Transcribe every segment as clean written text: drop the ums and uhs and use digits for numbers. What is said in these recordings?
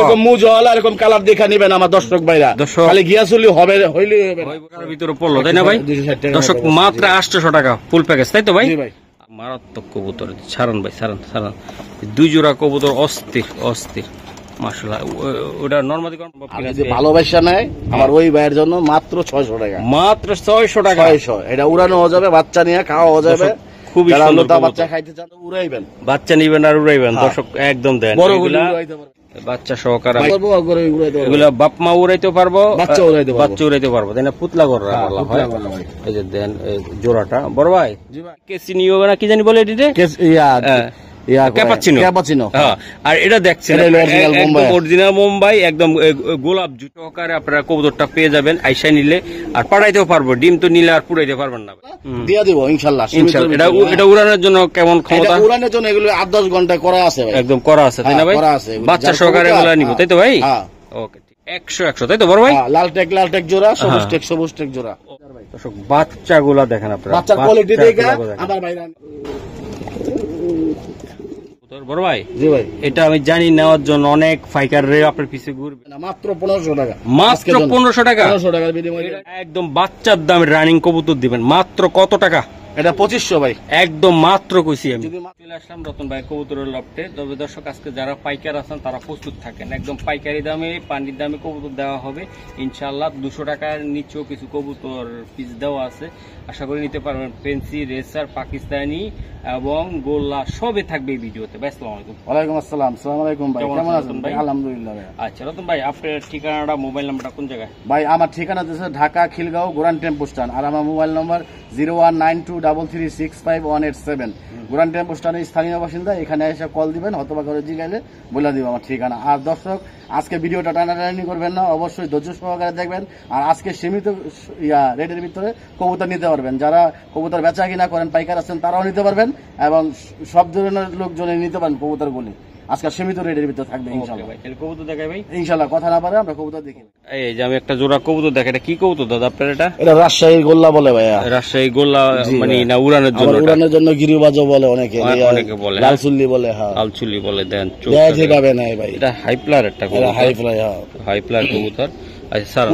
এরকম মুজল এরকম কালার দেখা নিবেন আমার দর্শক ভাইরা, খালি গিয়াসুলি হবে হইলে ভিতরে পড়লো, তাই না ভাই? দর্শক মাত্র 800 টাকা ফুল প্যাকেজ, তাই তো ভাই? মারাত্মক কবুতর, ছাড়ান ভাই, ছাড়ান ছাড়ান। 2 জোড়া কবুতর অস্থির অস্থির মাশাআল্লাহ। ওটা নরমালি ভালোবাসা নাই আমার ওই ভাইয়ের জন্য মাত্র 600 টাকা, মাত্র 600 টাকা। 600 এটা উড়ানো হয়ে যাবে, বাচ্চা নিয়ে খাওয়া হয়ে যাবে। খুবই সুন্দর বাচ্চা খাইতে চান উড়াইবেন, বাচ্চা নিবেন আর উড়াইবেন। দর্শক একদম দেন বাচ্চা সহকারে, এগুলা বাপ মা উড়াইতে পারবো, বাচ্চা উড়াইতে পারবো, তাই না? পুতলা করা এই যে দেন জোড়াটা। বড় ভাই কেসিনিও না কি জানি বলে এটিতে, আর এটা দেখছেন অরিজিনাল মুম্বাই, একদম গোলাপ সহকারে আপনারা কবুতরটা পেয়ে যাবেন আইসা নিলে। আর পাঠাইতেও পারবো, ডিম তো নিলে আর পুড়াইতে পারবেন না, দিয়ে দিব ইনশাআল্লাহ। এটা উড়ানোর জন্য কেমন ক্ষমতা? উড়ানোর জন্য এগুলো 8-10 ঘন্টা করা আছে, একদম করা আছে, তাই না ভাই? বাচ্চা সহকারে এগুলো নিব, তাই তো ভাই? ওকে, 100 তাই তো বড় ভাই? লাল টেক জোড়া, সবুজ টেক জোড়া। বাচ্চাগুলা দেখেন আপনারা, বাচ্চার কোয়ালিটি দেখে আমার ভাইরা। বড় ভাই, জি ভাই, এটা আমি জানি নেওয়ার জন্য অনেক ফাইকার রে আপনার পিছে ঘুরবে। মাত্র 1500 টাকা, মাত্র 1500 টাকা, 1500 টাকার বিনিময়ে একদম বাচ্চার দামে রানিং কবুতর দিবেন। মাত্র কত টাকা? এটা 2500 ভাই, একদম মাত্র কইছি আমি। চলে আসলাম রতন ভাই কবুতরের লফটে। তবে দর্শক আজকে যারা পাইকার আছেন তারা প্রস্তুত থাকেন, একদম পাইকারি দামে পানির দামে কবুতর দেওয়া হবে ইনশাআল্লাহ। 200 টাকার নিচেও কিছু কবুতর পিস দেওয়া আছে, আশা করি নিতে পারবেন। ফেন্সি, রেসার, পাকিস্তানি এবং গোল্লা সবই থাকবে এই ভিডিওতে। ভাই আসসালামু আলাইকুম। ওয়ালাইকুম আসসালাম। আসসালামু আলাইকুম ভাই, কেমন আছেন ভাই? আলহামদুলিল্লাহ ভাই। আচ্ছা রতন ভাই, আপনার ঠিকানাটা মোবাইল নাম্বারটা কোন জায়গায়? ভাই আমার ঠিকানা হচ্ছে ঢাকা খিলগাঁও গোরান টেম্পো স্ট্যান্ড, আর আমার মোবাইল নম্বর 0192336518 গোরান টেম্পো স্ট্যান্ডের স্থানীয় বাসিন্দা। এখানে এসে কল দিবেন অথবা করে জিগাইলে বলে দিব আমার ঠিকানা। আর দর্শক আজকে ভিডিওটা টানাটানি করবেন না, অবশ্যই ধৈর্য সহকারে দেখবেন। আর আজকে সীমিত রেটের ভিতরে কবুতর নিতে পারবেন। যারা কবুতর বেচা কিনা করেন পাইকার আছেন তারাও নিতে পারবেন, এবং সব ধরনের লোকজনে নিতে পারেন কবুতরগুলি। আজকে সীমিত রেটের ভিতরে থাকবে ইনশাআল্লাহ। কবুতর দেখাই ভাই ইনশাআল্লাহ, কথা না পারে আমরা কবুতর দেখি। এই যে আমি একটা জোড়া কবুতর দেখাই, এটা কি কবুতর দাদা আপনার? এটা রাজশাহী গোল্লা বলে ভাইয়া। রাজশাহী গোল্লা মানে না উড়ানোর জন্য? উড়ানোর জন্য গিরিবাজও বলে অনেকে, অনেকে বলে লালচুল্লি বলে। হ্যাঁ লালচুল্লি বলে। দেন যেভাবে নাই ভাই, এটা হাই প্লার একটা কবুতর, হাই প্লার কবুতর। আচ্ছা স্যার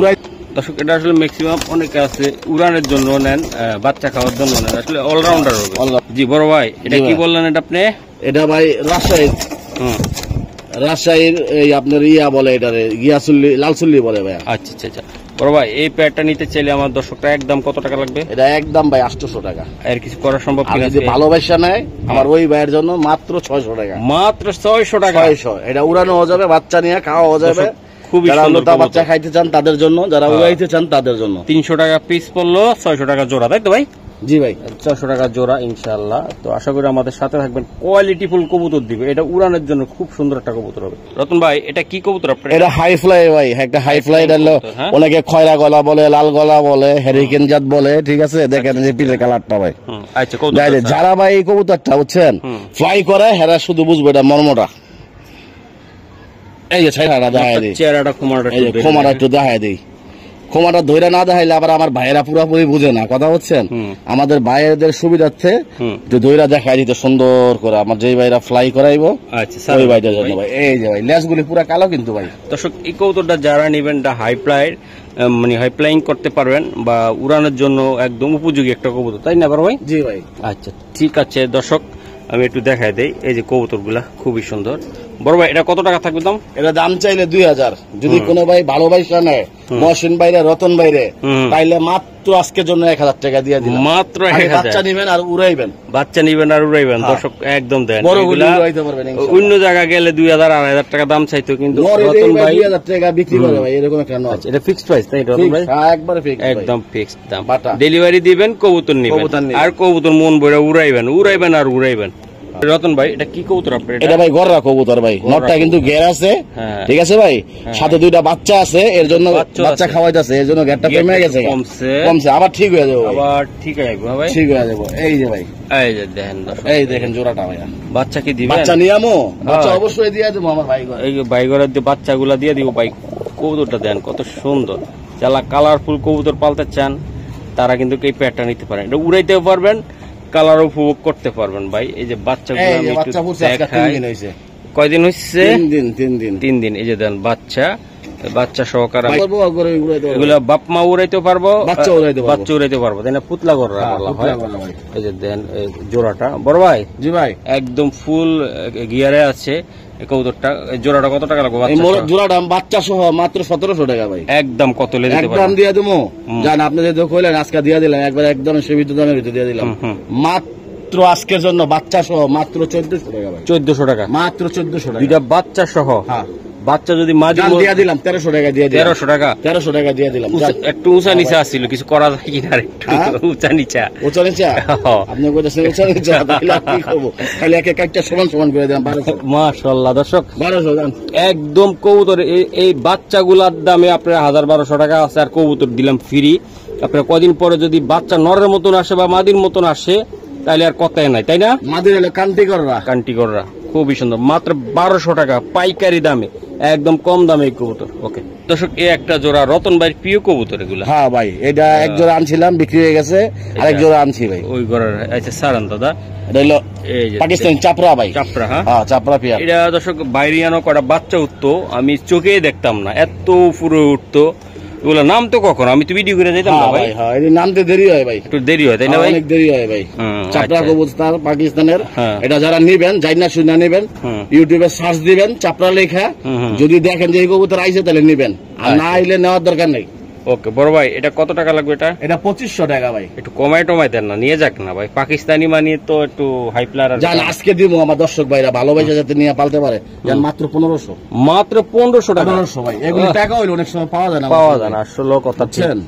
দর্শক, এটা আসলে ম্যাক্সিমাম অনেকে আছে উড়ানের জন্য নেন, বাচ্চা খাওয়ার জন্য নেন, আসলে অলরাউন্ডার হবে। জি বড় ভাই, এটা কি বললেন এটা আপনি? এটা ভাই রাজশাহীর এই আপনার বলে, এটারে গিয়াসুল্লি লালচুল্লি বলে ভাই। আচ্ছা আচ্ছা আচ্ছা বড় ভাই, এই প্যাডটা নিতে চাইলে আমার দর্শকটা একদম কত টাকা লাগবে? এটা একদম ভাই 800 টাকা। আর কিছু করা সম্ভব কিনা? যদি ভালোবাসা নাই আমার ওই ভাইয়ের জন্য মাত্র 600 টাকা, মাত্র 600 টাকা। 600 এটা উড়ানো হয়ে যাবে, বাচ্চা নিয়ে খাওয়া হয়ে যাবে। খুবই সুন্দর, বাচ্চা খাইতে চান তাদের জন্য, যারা উড়াইতে চান তাদের জন্য। 300 টাকা পিস পড়লো, 600 টাকা জোড়া, তাই তো ভাই? জি ভাই, 600 টাকা জোড়া ইনশাআল্লাহ। তো আশা করি আমাদের সাথে থাকবেন, কোয়ালিটি ফুল কবুতর দিবে। এটা উড়ানোর জন্য খুব সুন্দর একটা কবুতর হবে। রতন ভাই, এটা কি কবুতর আপনার? এটা হাই ফ্লাই ভাই, একটা হাই ফ্লাই। অনেকে খয়রা গলা বলে, লাল গলা বলে, হেরিকেন জাত বলে, ঠিক আছে? দেখেন যে পিঠের কালারটা ভাই। আচ্ছা, যারা ভাই এই কবুতরটা বুঝছেন ফ্লাই করে, হেরা শুধু বুঝবে এটা মর্মটা। এই যে চেহারাটা দেখায় দিই, চেহারাটা খোমাটা একটু দেখায় দিই। ক্ষমাটা ধৈর্য না দেখাইলে আবার আমার ভাইয়েরা পুরোপুরি বুঝে না, কথা হচ্ছেন? আমাদের ভাইয়েরদের সুবিধার্থে একটু ধৈর্য দেখাই দিতে সুন্দর করে আমার যেই ভাইরা ফ্লাই করাইবো ওই ভাইটার জন্য ভাই। এই যে ভাই লেজগুলি পুরো কালো কিন্তু ভাই। দর্শক এই কবুতরটা যারা নিবেন হাই ফ্লাই মানে হাই ফ্লাইং করতে পারবেন বা উড়ানোর জন্য একদম উপযোগী একটা কবুতর, তাই না বড় ভাই? জি ভাই। আচ্ছা ঠিক আছে দর্শক, আমি একটু দেখাই দেই। এই যে কবুতরগুলা খুবই সুন্দর। বড় ভাই, এটা কত টাকা থাকবে দাম? এটা দাম চাইলে 2000। যদি কোনো ভাই ভালোবাসা নেয় মহসিন বাইরে, রতন বাইরে, তাইলে মাত্র আজকের জন্য 1000 টাকা দিয়ে দিন। মাত্র 1000। বাচ্চা নিবেন আর উড়াইবেন, বাচ্চা নিবেন আর উড়াইবেন। দর্শক একদম দেন, অন্য জায়গা গেলে 2000 2500 টাকা দাম চাইতো, কিন্তু রতন ভাই 2000 টাকা বিক্রি করে ভাই, এরকম একটা নয়। এটা ফিক্সড প্রাইস, তাই রতন ভাই? একবারে ফিক্সড, একদম ফিক্সড দাম। ডেলিভারি দিবেন, কবুতর নিবেন আর কবুতর মন ভরে উড়াইবেন, উড়াইবেন আর উড়াইবেন। রতন ভাই, এটা কি কবুতর আপনার? এটা ভাই গররা কবুতর ভাই, নটটা কিন্তু ঘের আছে, ঠিক আছে ভাই? সাথে দুইটা বাচ্চা আছে, এর জন্য বাচ্চা খাওয়াইতেছে, এর জন্য ঘেরটা কমে গেছে, কমছে, আবার ঠিক হয়ে যাবে, আবার ঠিক হয়ে যাবে ভাই, ঠিক হয়ে যাবে। এই যে ভাই, এই যে দেখেন, এই দেখেন জোড়াটা ভাই। বাচ্চা কি দিবেন? বাচ্চা নিয়ামো, বাচ্চা অবশ্যই দিয়ে দেবো আমার ভাই ঘরে। এই ভাই ঘরের বাচ্চাগুলা দিয়ে দিব ভাই। কবুতরটা দেন কত সুন্দর। যারা কালারফুল কবুতর পালতে চান তারা কিন্তু এই প্যাডটা নিতে পারেন, এটা উড়াইতেও পারবেন, কালার উপভোগ করতে পারবেন ভাই। এই যে বাচ্চাগুলো আমি একটু দেখাই, কয়দিন হচ্ছে? 3 দিন। এই যে দেন বাচ্চা সহকারে পারবো করে উড়াইতে পারবো। এগুলা বাপ মা উড়াইতে পারবো, বাচ্চা উড়াইতে পারবো। তাই না? পুতলা গররা বলা হয়। পুতলা গররা ভাই। এই যে দেন এই জোড়াটা বড় ভাই, জি ভাই, একদম ফুল গিয়ারে আছে এই কবুতরটা। এই জোড়াটা কত টাকা লাগবে? এই জোড়াটা বাচ্চা সহ মাত্র 1700 টাকা ভাই। একদম কত লে দিতে একদম পারবেন? দিয়ে দেবো। জান আপনি যেহেতু কইলেন আজকে দিয়ে দিলাম, একবার একদম সীমিত দামের ভিতরে দিয়ে দিলাম। মাত্র আজকের জন্য বাচ্চা সহ মাত্র 1400 টাকা ভাই। 1400 টাকা মাত্র 1400 টাকা। দুইটা বাচ্চা সহ। হ্যাঁ, বাচ্চা যদি মাঝে দিয়ে দিলাম 1300 টাকা দিয়ে দিলাম। 1300 টাকা 1300 টাকা দিয়ে দিলাম। একটু উঁচা নিচা আসছিল, কিছু করা যায় কিনা? একটু উঁচা নিচা। উঁচা নিচা আপনি কইতেছেন উঁচা নিচা, তাহলে কি করব? খালি এক একটা সমান সমান করে দিলাম 1200। মাশাআল্লাহ দর্শক, 1200 দাম একদম কবুতর এই বাচ্চাগুলার দামে আপনার 1200 টাকা আছে। আর কবুতর দিলাম ফ্রি। আপনার কদিন পরে যদি বাচ্চা নরের মতন আসে বা মাদির মতন আসে তাহলে আর কথাই নাই, তাই না? মাদির হলে কান্টি কররা খুবই সুন্দর, মাত্র 1200 টাকা পাইকারি দামে, একদম কম দামে এই কবুতর। ওকে দর্শক, এই একটা জোড়া রতন ভাইয়ের প্রিয় কবুতর এগুলা। হ্যাঁ ভাই, এটা এক জোড়া আনছিলাম, বিক্রি হয়ে গেছে। আরেক জোড়া আনছি ভাই ওই ঘরের। আচ্ছা সারান দাদা, এটা হলো এই যে পাকিস্তানি চাপড়া ভাই। চাপড়া, হ্যাঁ চাপড়া পিয়া। এটা দর্শক বাইরিয়ানো কটা বাচ্চা উঠতো, আমি চোখেই দেখতাম না, এত পুরো উঠতো। এগুলো নাম তো কখন আমি তো ভিডিও করে যাইতাম না ভাই। হ্যাঁ, এটা নামতে দেরি হয় ভাই, একটু দেরি হয়, তাই না ভাই? অনেক দেরি হয় ভাই। চাপড়া কবুতর পাকিস্তানের। এটা যারা নিবেন, যাই না শুনে নেবেন, ইউটিউবে সার্চ দিবেন চাপড়া লেখা। যদি দেখেন যে এই কবুতর আইছে তাহলে নিবেন, আর না আইলে নেওয়ার দরকার নেই। ওকে বড় ভাই, এটা কত টাকা লাগবে? এটা 2500 টাকা ভাই। একটু কমাই টমাই দেন না, নিয়ে যাক না ভাই। পাকিস্তানি মানিয়ে তো একটু হাই প্লার। জান আজকে দিব আমার দর্শক ভাইরা ভালোবাসা যাতে নিয়ে পালতে পারে, জান মাত্র 1500। মাত্র 1500 টাকা। 1500 ভাই। এগুলো টাকা হইলো অনেক সময় পাওয়া যায় না, আসলে কথা বুঝছেন?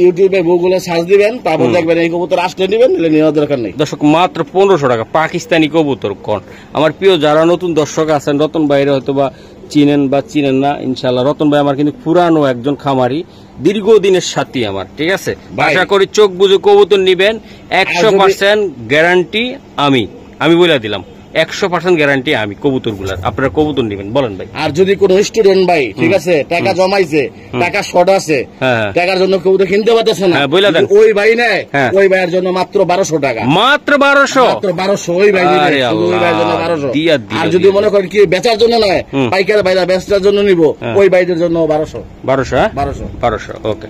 ইউটিউবে গুগলে সার্চ দিবেন, তারপর দেখবেন এই কবুতর আসলে নিবেন, নেওয়ার দরকার নেই। দর্শক মাত্র 1500 টাকা পাকিস্তানি কবুতর। কোন আমার প্রিয় যারা নতুন দর্শক আছেন, রতন ভাইয়ের হয়তো বা চিনেন বা চিনেন না, ইনশাল্লাহ রতন ভাই আমার কিন্তু পুরানো একজন খামারি, দীর্ঘদিনের সাথী আমার, ঠিক আছে? আশা করি চোখ বুঝে কবুতর নিবেন। 100% গ্যারান্টি আমি বলে দিলাম, 100% গ্যারান্টি আমি কবুতর গুলার। আপনারা কবুতর নেবেন, বলেন ভাই। আর যদি কোন স্টুডেন্ট ভাই, ঠিক আছে, টাকা জমাইছে, টাকা শর্ট আছে, টাকার জন্য কবুতর কিনতে পারতেছে না, ওই ভাই নেয়, ওই ভাইয়ের জন্য মাত্র 1200 টাকা। মাত্র 1200 ওই ভাই নিবে, ওই ভাইয়ের জন্য 1200। আর যদি মনে করেন কি বেচার জন্য নয়, পাইকার ভাইরা বেচার জন্য নিব, ওই ভাইদের জন্য 1200। ওকে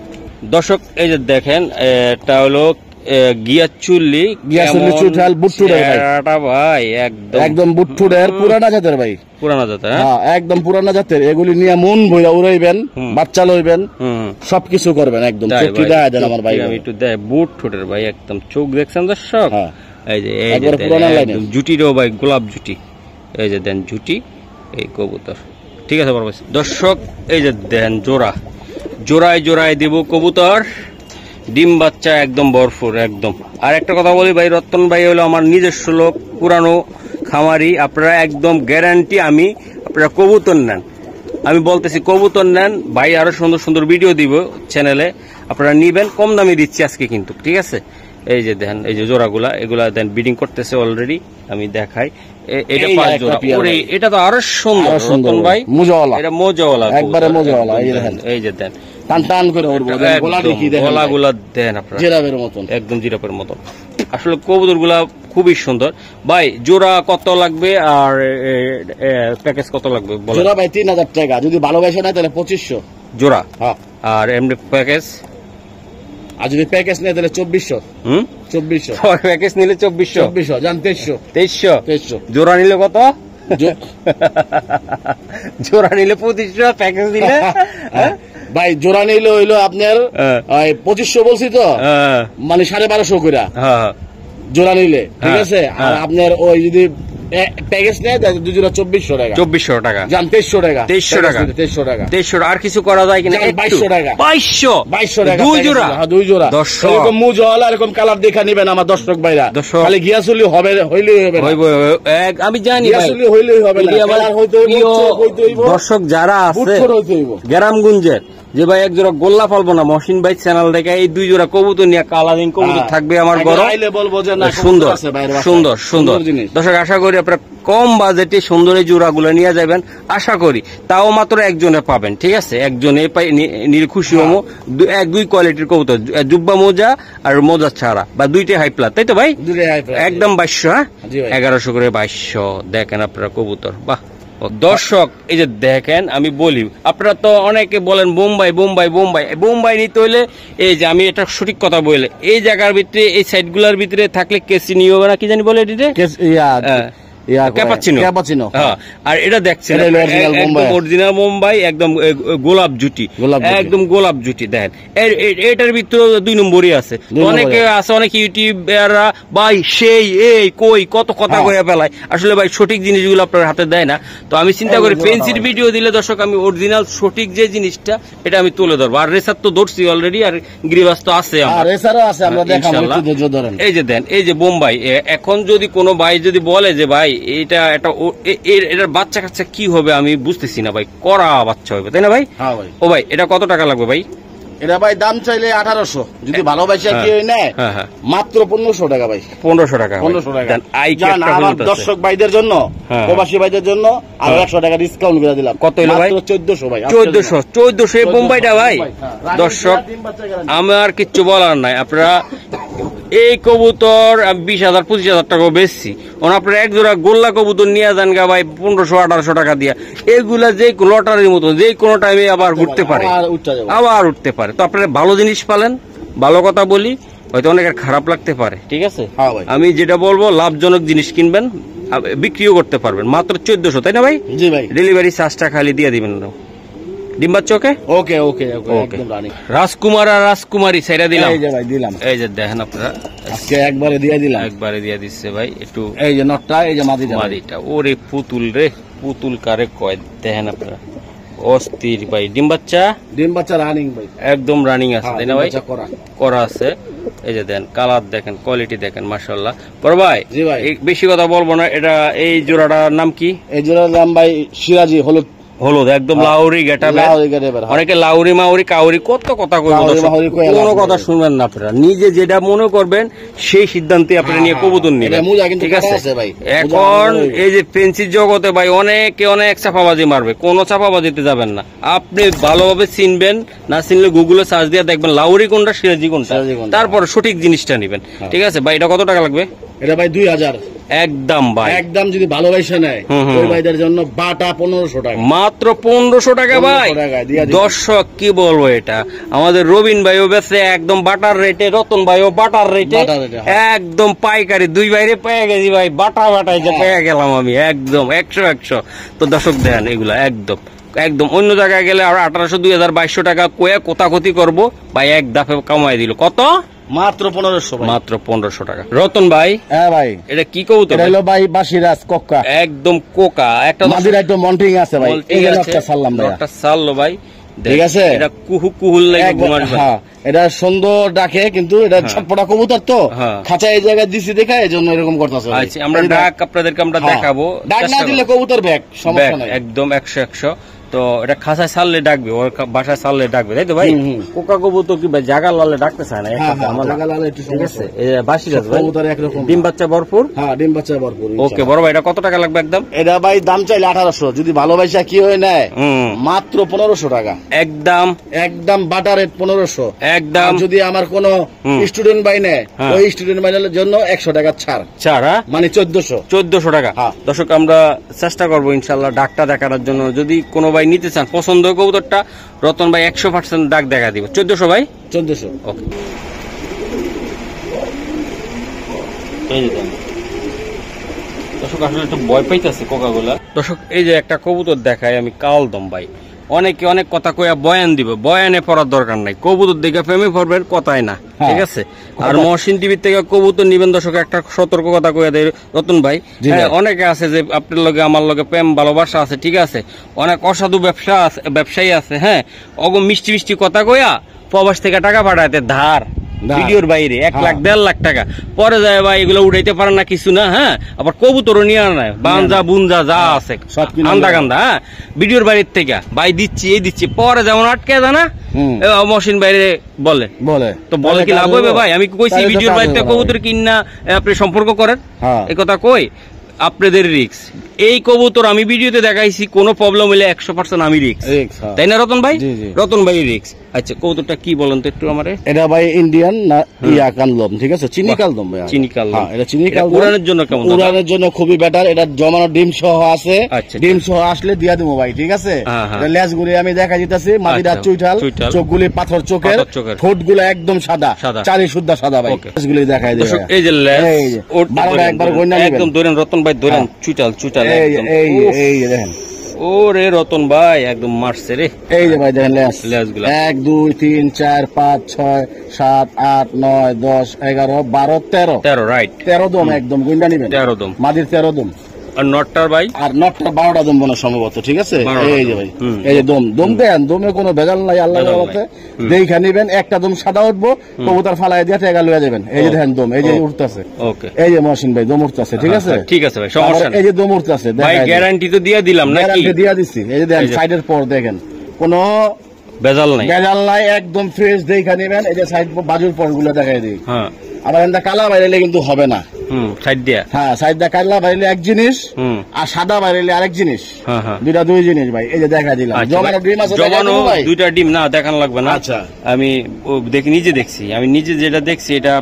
দর্শক, এই যে দেখেন, এটা হলো গিয়াচুল্লি চুঠাল বুট্টুডের ভাই, একদম বুট্টুডের পুরানা জাতের ভাই, পুরানা জাতের। একদম পুরানা জাতের। এগুলি নিয়ে মন ভইরা উড়াইবেন, বাচ্চা লইবেন, সবকিছু করবেন একদম। চোখটি দেখা দেন আমার ভাই, আমি একটু দেখ বুট্টুডের ভাই, একদম চোখ দেখছেন দর্শক? এই যে একদম জুটিরও ভাই, গোলাপ জুটি। এই যে দেন জুটি, এই কবুতর, ঠিক আছে দর্শক? এই যে দেন জোড়ায় দেব কবুতর, ডিম বাচ্চা একদম ভরপুর একদম। আর একটা কথা বলি ভাই, রতন ভাই হলো আমার নিজস্ব লোক, পুরানো খামারি। আপনারা একদম গ্যারান্টি আপনারা কবুতর নেন, আমি বলতেছি কবুতর নেন ভাই, আরো সুন্দর সুন্দর ভিডিও দিব চ্যানেলে, আপনারা নিবেন, কম দামে দিচ্ছি আজকে কিন্তু, ঠিক আছে? এই যে দেখেন, এই যে জোড়াগুলা, এগুলা দেন ব্রিডিং করতেছে অলরেডি, আমি দেখাই। এটা 5 জোড়া। এটা তো আরো সুন্দর রতন ভাই, মোজাওয়ালা, এটা মোজাওয়ালা, একবারে মোজাওয়ালা। এই যে দেন টান করে গলাগুলা দেন আপনারা জিরাফের মতন, একদম জিরাফের মতন। আসলে কবুতর গুলা খুবই সুন্দর ভাই। জোড়া কত লাগবে আর প্যাকেজ কত লাগবে? জোড়া ভাই 3000 টাকা, যদি ভালোবাসে না তাহলে 2500 জোড়া। আর এমনি প্যাকেজ, আর যদি প্যাকেজ নেয় তাহলে 2400। 2400 প্যাকেজ নিলে 2400 জান 2300। জোড়া নিলে কত? জোড়া নিলে 2500, প্যাকেজ নিলে ভাই জোড়া নিলে হইলো আপনার 2500 বলছি তো, মানে 1250 করে জোড়া নিলে, ঠিক আছে? আর আপনার ওই যদি প্যাকেজ নেয় দুই জোড়া 2400 টাকা জান 2300 টাকা। আর কিছু করা যায় কিনা? 2200 টাকা দুই জোড়া। এরকম মুজওয়ালা এরকম কালার দেখা নিবেন আমার দর্শক ভাইরা। খালি গিয়াসুলি হবে, হইলেই হবে, আমি জানি গিয়াসুলি হইলেই হবে না, দর্শক যারা আছে গ্রামগঞ্জের, যে ভাই এক জোড়া গোল্লা পালবো না, মহসিন ভাই চ্যানেল থেকে এই 2 জোড়া কবুতর নিয়ে কালারিং কবুতর থাকবে আমার ঘরে। সুন্দর সুন্দর সুন্দর দর্শক, আশা করি আপনারা কম বাজেটে সুন্দর এই জোড়াগুলো নিয়ে যাবেন আশা করি। তাও মাত্র একজনে পাবেন, ঠিক আছে? একজনে নিয়ে খুশি হবো। 1-2 কোয়ালিটির কবুতর, জুব্বা মোজা আর মোজা ছাড়া, বা 2টা হাই প্লাস, তাই তো ভাই? একদম 2200, হ্যাঁ 1100 করে 2200। দেখেন আপনারা কবুতর, বাহ। দর্শক এই যে দেখেন, আমি বলি আপনারা তো অনেকে বলেন বোম্বাই বোম্বাই বোম্বাই বোম্বাই নিতে হইলে এই যে আমি এটা সঠিক কথা বলে, এই জায়গার ভিতরে এই সাইড গুলার ভিতরে থাকলে কেসি নিয়ে হবে না, কি জানি বলে এটিতে ক্যাপাচিনো। আর এটা দেখছেন অরিজিনাল মুম্বাই, একদম গোলাপ জুটি, একদম গোলাপ জুটি। দেখেন এটার ভিতরে 2 নম্বরই আছে। অনেকে আছে, অনেক ইউটিউবাররা ভাই সেই এই কই কত কথা কইয়া ফেলায়, আসলে ভাই সঠিক জিনিসগুলো আপনার হাতে দেয় না। তো আমি চিন্তা করি ফেন্সির ভিডিও দিলে দর্শক আমি অরিজিনাল সঠিক যে জিনিসটা এটা আমি তুলে ধরবো। আর রেসার তো ধরছি অলরেডি, আর গ্রিবাস তো আছে, এই যে দেন এই যে বোম্বাই। এখন যদি কোনো ভাই যদি বলে যে ভাই এটা এটার বাচ্চা কাচ্চা কি হবে, আমি বুঝতেছি না ভাই, করা বাচ্চা হবে, তাই না ভাই? ও ভাই এটা কত টাকা লাগবে ভাই? এটা ভাই দাম চাইলে 1800, যদি ভালোবাসা কি হয় নেয় মাত্র 1500 টাকা ভাই। 1500 টাকা, 1500 টাকা। আমার দর্শক ভাইদের জন্য, প্রবাসী ভাইদের জন্য আর 100 টাকা ডিসকাউন্ট করে দিলাম। কত হলো ভাই? 1400 ভাই। 1400 এই বোম্বাইটা ভাই। দর্শক আমার কিচ্ছু বলার নাই, আপনারা এই কবুতর 20,000-25,000 টাকা বেশি, আপনারা এক জোড়া গোল্লা কবুতর নিয়ে যান গা ভাই 1500-1800 টাকা দিয়া। এগুলা যে লটারির মতো যে কোনো টাইমে আবার ঘুরতে পারে, আবার উঠতে পারে। তো আপনারা ভালো জিনিস পালেন, ভালো কথা বলি, হয়তো অনেকের খারাপ লাগতে পারে, ঠিক আছে? আমি যেটা বলবো লাভজনক জিনিস কিনবেন, বিক্রিও করতে পারবেন। মাত্র 1400, তাই না ভাই? জি ভাই। ডেলিভারি চার্জটা খালি দিয়ে দিবেন। ডিম্বার চোখে ওকে ওকে ওকে। রাজকুমার আর রাজকুমারী সাইরা দিলাম, এই যে ভাই দিলাম। এই যে দেখেন আপনারা আজকে একবারে দিয়ে দিলাম, একবারে দিয়ে দিচ্ছে ভাই। একটু এই যে নটটা, এই যে মাদিটা, ওরে পুতুল রে, পুতুল কারে কয় দেখেন আপনারা, অস্থির ভাই। ডিম বাচ্চা রানিং ভাই, একদম রানিং আছে, তাই না ভাই? করা আছে। এই যে দেন কালার দেখেন, কোয়ালিটি দেখেন, মাশাআল্লাহ। পর ভাই বেশি কথা বলবো না, এটা এই জোড়াটার নাম কি? এই জোড়ার নাম ভাই সিরাজি হলুদ, একদম লাউরি গেটাবে। অনেকে লাউরি মাউরি কাউরি কত কথা কইবো, কোনো কথা শুনবেন না আপনারা, নিজে যেটা মনে করবেন সেই সিদ্ধান্তে আপনারা নিয়ে কবুতর নেবেন, ঠিক আছে? এখন এই যে ফেন্সির জগতে ভাই অনেকে অনেক চাপাবাজি মারবে, কোনো চাপাবাজিতে যাবেন না। আপনি ভালোভাবে চিনবেন, না চিনলে গুগলে সার্চ দিয়ে দেখবেন লাউরি কোনটা সিরাজি কোনটা, তারপর সঠিক জিনিসটা নেবেন, ঠিক আছে ভাই? এটা কত টাকা লাগবে? এটা ভাই 2000 একদম ভাই, একদম যদি ভালোবাসা নেয় ওই ভাইদের জন্য বাটা 1500 টাকা, মাত্র 1500 টাকা ভাই। দর্শক কি বলবো, এটা আমাদের রবিন ভাইও বেচে একদম বাটার রেটে, রতন ভাইও বাটার রেটে, একদম পাইকারি। 2 বাইরে পেয়ে গেছি ভাই, বাটায় যে পেয়ে গেলাম আমি, একদম 100। তো দর্শক দেখেন এগুলা একদম অন্য জায়গায় গেলে আর 1800, 2000, 2200 টাকা কয়ে কোথাকতি করবো ভাই, এক দাফে কামাই দিল। কত? মাত্র 1500, মাত্র 1500 টাকা। রতন ভাই, হ্যাঁ ভাই, এটা কি কবুতর? এটা হলো ভাই বাসিরাজ কোকা, একদম কোকা। একটা মাদির একদম মন্টিং আছে ভাই, এই একটা সাল্লাম ভাই, একটা সাল্লো ভাই, ঠিক আছে? এটা কুহুল লাগে ঘুমার। হ্যাঁ, এটা সুন্দর ডাকে, কিন্তু এটা ছটপটা কবুতর তো খাঁচা এই জায়গায় দিছি দেখা, এজন্য এরকম করতেছে। আচ্ছা, আমরা ডাক আপনাদেরকে আমরা দেখাবো, ডাক না দিলে কবুতর ব্যাক সমস্যা নাই, একদম 100। তো এটা খাঁচায় ছাড়লে ডাকবে, ওর বাসায় ছাড়লে ডাকবে, তাই তো ভাই? কোকা কবুতর কি ভাই জাগা লালে ডাকতে চায় না, ঠিক আছে? বাসিরাজ ভাই, ডিম বাচ্চা ভরপুর। হ্যাঁ, ডিম বাচ্চা ভরপুর। ওকে বড় ভাই, এটা কত টাকা লাগবে একদম? এটা ভাই দাম চাইলে 1800, যদি ভালোবাসা কি হয় নেয় মাত্র 1500 টাকা, একদম বাটার রেট 1500 একদম। যদি আমার কোন স্টুডেন্ট ভাই নেয়, ওই স্টুডেন্ট ভাইদের জন্য 100 টাকা ছাড়, মানে 1400 টাকা। দর্শক আমরা চেষ্টা করবো ইনশাল্লাহ ডাকটা দেখানোর জন্য। যদি কোনো ভাই নিতে চান পছন্দ কবুতরটা, রতন ভাই 100% ডাক দেখা দিব। 1400 ভাই, 1400। ওকে, দর্শক আসলে একটু ভয় পাইতেছে কোকাগুলা। দর্শক এই যে একটা কবুতর দেখায় আমি, কালদম ভাই। অনেকে অনেক কথা কইয়া বয়ান দিবে, বয়ানে পড়ার দরকার নাই, কবুতর দেখে প্রেমে পড়বেন, কথাই না, ঠিক আছে? আর মহসিন টিভির থেকে কবুতর নিবেন দর্শক, একটা সতর্ক কথা কইয়া দেয় রতন ভাই। অনেকে আছে যে আপনার লগে আমার লগে প্রেম ভালোবাসা আছে, ঠিক আছে? অনেক অসাধু ব্যবসায়ী আছে, হ্যাঁ, মিষ্টি কথা কইয়া প্রবাস থেকে টাকা পাঠাইতে ধার, না। ভিডিওর বাইরে 1 লাখ 1.5 লাখ টাকা পরে যায় ভাই এগুলো উঠাইতে পারে না কিছু না। হ্যাঁ, আবার কবুতরও নিয়ে আনা বাঞ্জা বুঞ্জা যা আছে সব কিনে আন্দা আনবে। গান্দা। হ্যাঁ, ভিডিওর বাইরের থেকে ভাই দিচ্ছি এই দিচ্ছি পরে যেমন আটকে যায় না মহসিন বাইরে বলে তো বলে কি লাভ হবে ভাই? আমি কইছি তাহলে তো ভিডিওর কাজ বাইরে হবে না কবুতর কিনা আপনি সম্পর্ক করেন, হ্যাঁ। এই কথা কই আপনাদের রিক্স। এই কবুতর আমি ভিডিওতে দেখাইছি, কোনো প্রবলেম হলে 100% আমি রিক্স, হ্যাঁ। তাই না রতন ভাই? জি, জি। রতন ভাই রিক্স। আচ্ছা, কবুতরটা কি বলেন তো একটু আমারে। এটা ভাই ইন্ডিয়ান না ইয়া কালদম, ঠিক আছে, চিনি কালদম ভাই। চিনি কালদম। হ্যাঁ, এটা চিনি এটা কালদম। উড়ানের জন্য কেমন দাদা? উড়ানের জন্য খুবই বেটার। এটা জমানো ডিম সহ আছে। আচ্ছা, ডিম সহ আসলে দিয়া দেবো ভাই, ঠিক আছে। হ্যাঁ, হ্যাঁ। এটা লেজগুলি আমি দেখা দিতেছি, মাটিটা আচ্ছা, চুইঠাল, চুইঠাল। চোখগুলি পাথর চোখের, পাথর চোখের। ঠোঁটগুলো একদম সাদা, সাদা। চারি শুদ্ধা সাদা ভাই। ওকে। লেজগুলি দেখাই দিই দর্শক, ভাই। এই যে লেজ, এই যে, ওটা বারোটা ধরেন, একবার ধরেন, গইনা নিবেন। একদম ধরেন রতন ভাই, ধরেন চুটাল চুটাল এই যে, একদম। এই যে, উফ, এই যে দেখেন, ওরে রতন ভাই একদম মারছে রে। এই যে ভাই দেখেন লেজ, লেজগুলা। 1 2 3 4 5 6 7 8 9 10 11 12 13 13 রাইট, 13 দম একদম গুন্ডা নিবেন। 13 দম। মাদির 13 দম। আর নটটার ভাই আর নটটা 12টা দম মনে হয় সম্ভবত, ঠিক আছে। 12টা এই যে ভাই, হুম। এই যে দম দেন, দমে কোনো ভেজাল নাই, আল্লাহর ভেজাল নাই। রহমতে। দেখা নিবেন, একটা দম সাদা উঠবো, কবুতর ফালাই দিয়ে টেকা লইয়া যাবেন। এই যে দেখেন দম, এই যে উঠতেছে, ওকে। এই যে মহসিন ভাই দম উঠতেছে, ঠিক আছে। ঠিক আছে ভাই, সমস্যা তারপরে নেই এই যে দম উঠতেছে, ভাই, গ্যারান্টি তো দিয়ে দিলাম নাকি? গ্যারান্টি দিয়া দিচ্ছি। এই যে দেখেন এই যে। সাইডের পর দেখেন কোনো ভেজাল নাই। ভেজাল নাই, একদম ফ্রেশ দেখা নিবেন। এই যে সাইড বাজুর পর গুলো দেখাই দিই। হ্যাঁ, আবার এটা কালা বাইরে কিন্তু হবে না। সাইড দিয়া। হ্যাঁ, সাইড দা কালা বাইরে এক জিনিস, হুম, আর সাদা বাইরে আরেক জিনিস। হ্যাঁ, হ্যাঁ। দুইটা দুই জিনিস ভাই। এই যে দেখা দিলাম, আচ্ছা জমানো ভাই, ডিম আছে, দেখা জমানো দিবো ভাই। দুইটা ডিম না দেখানো লাগবে না। আচ্ছা। আমি নিজে দেখছি, আমি নিজে যেটা দেখছি এটা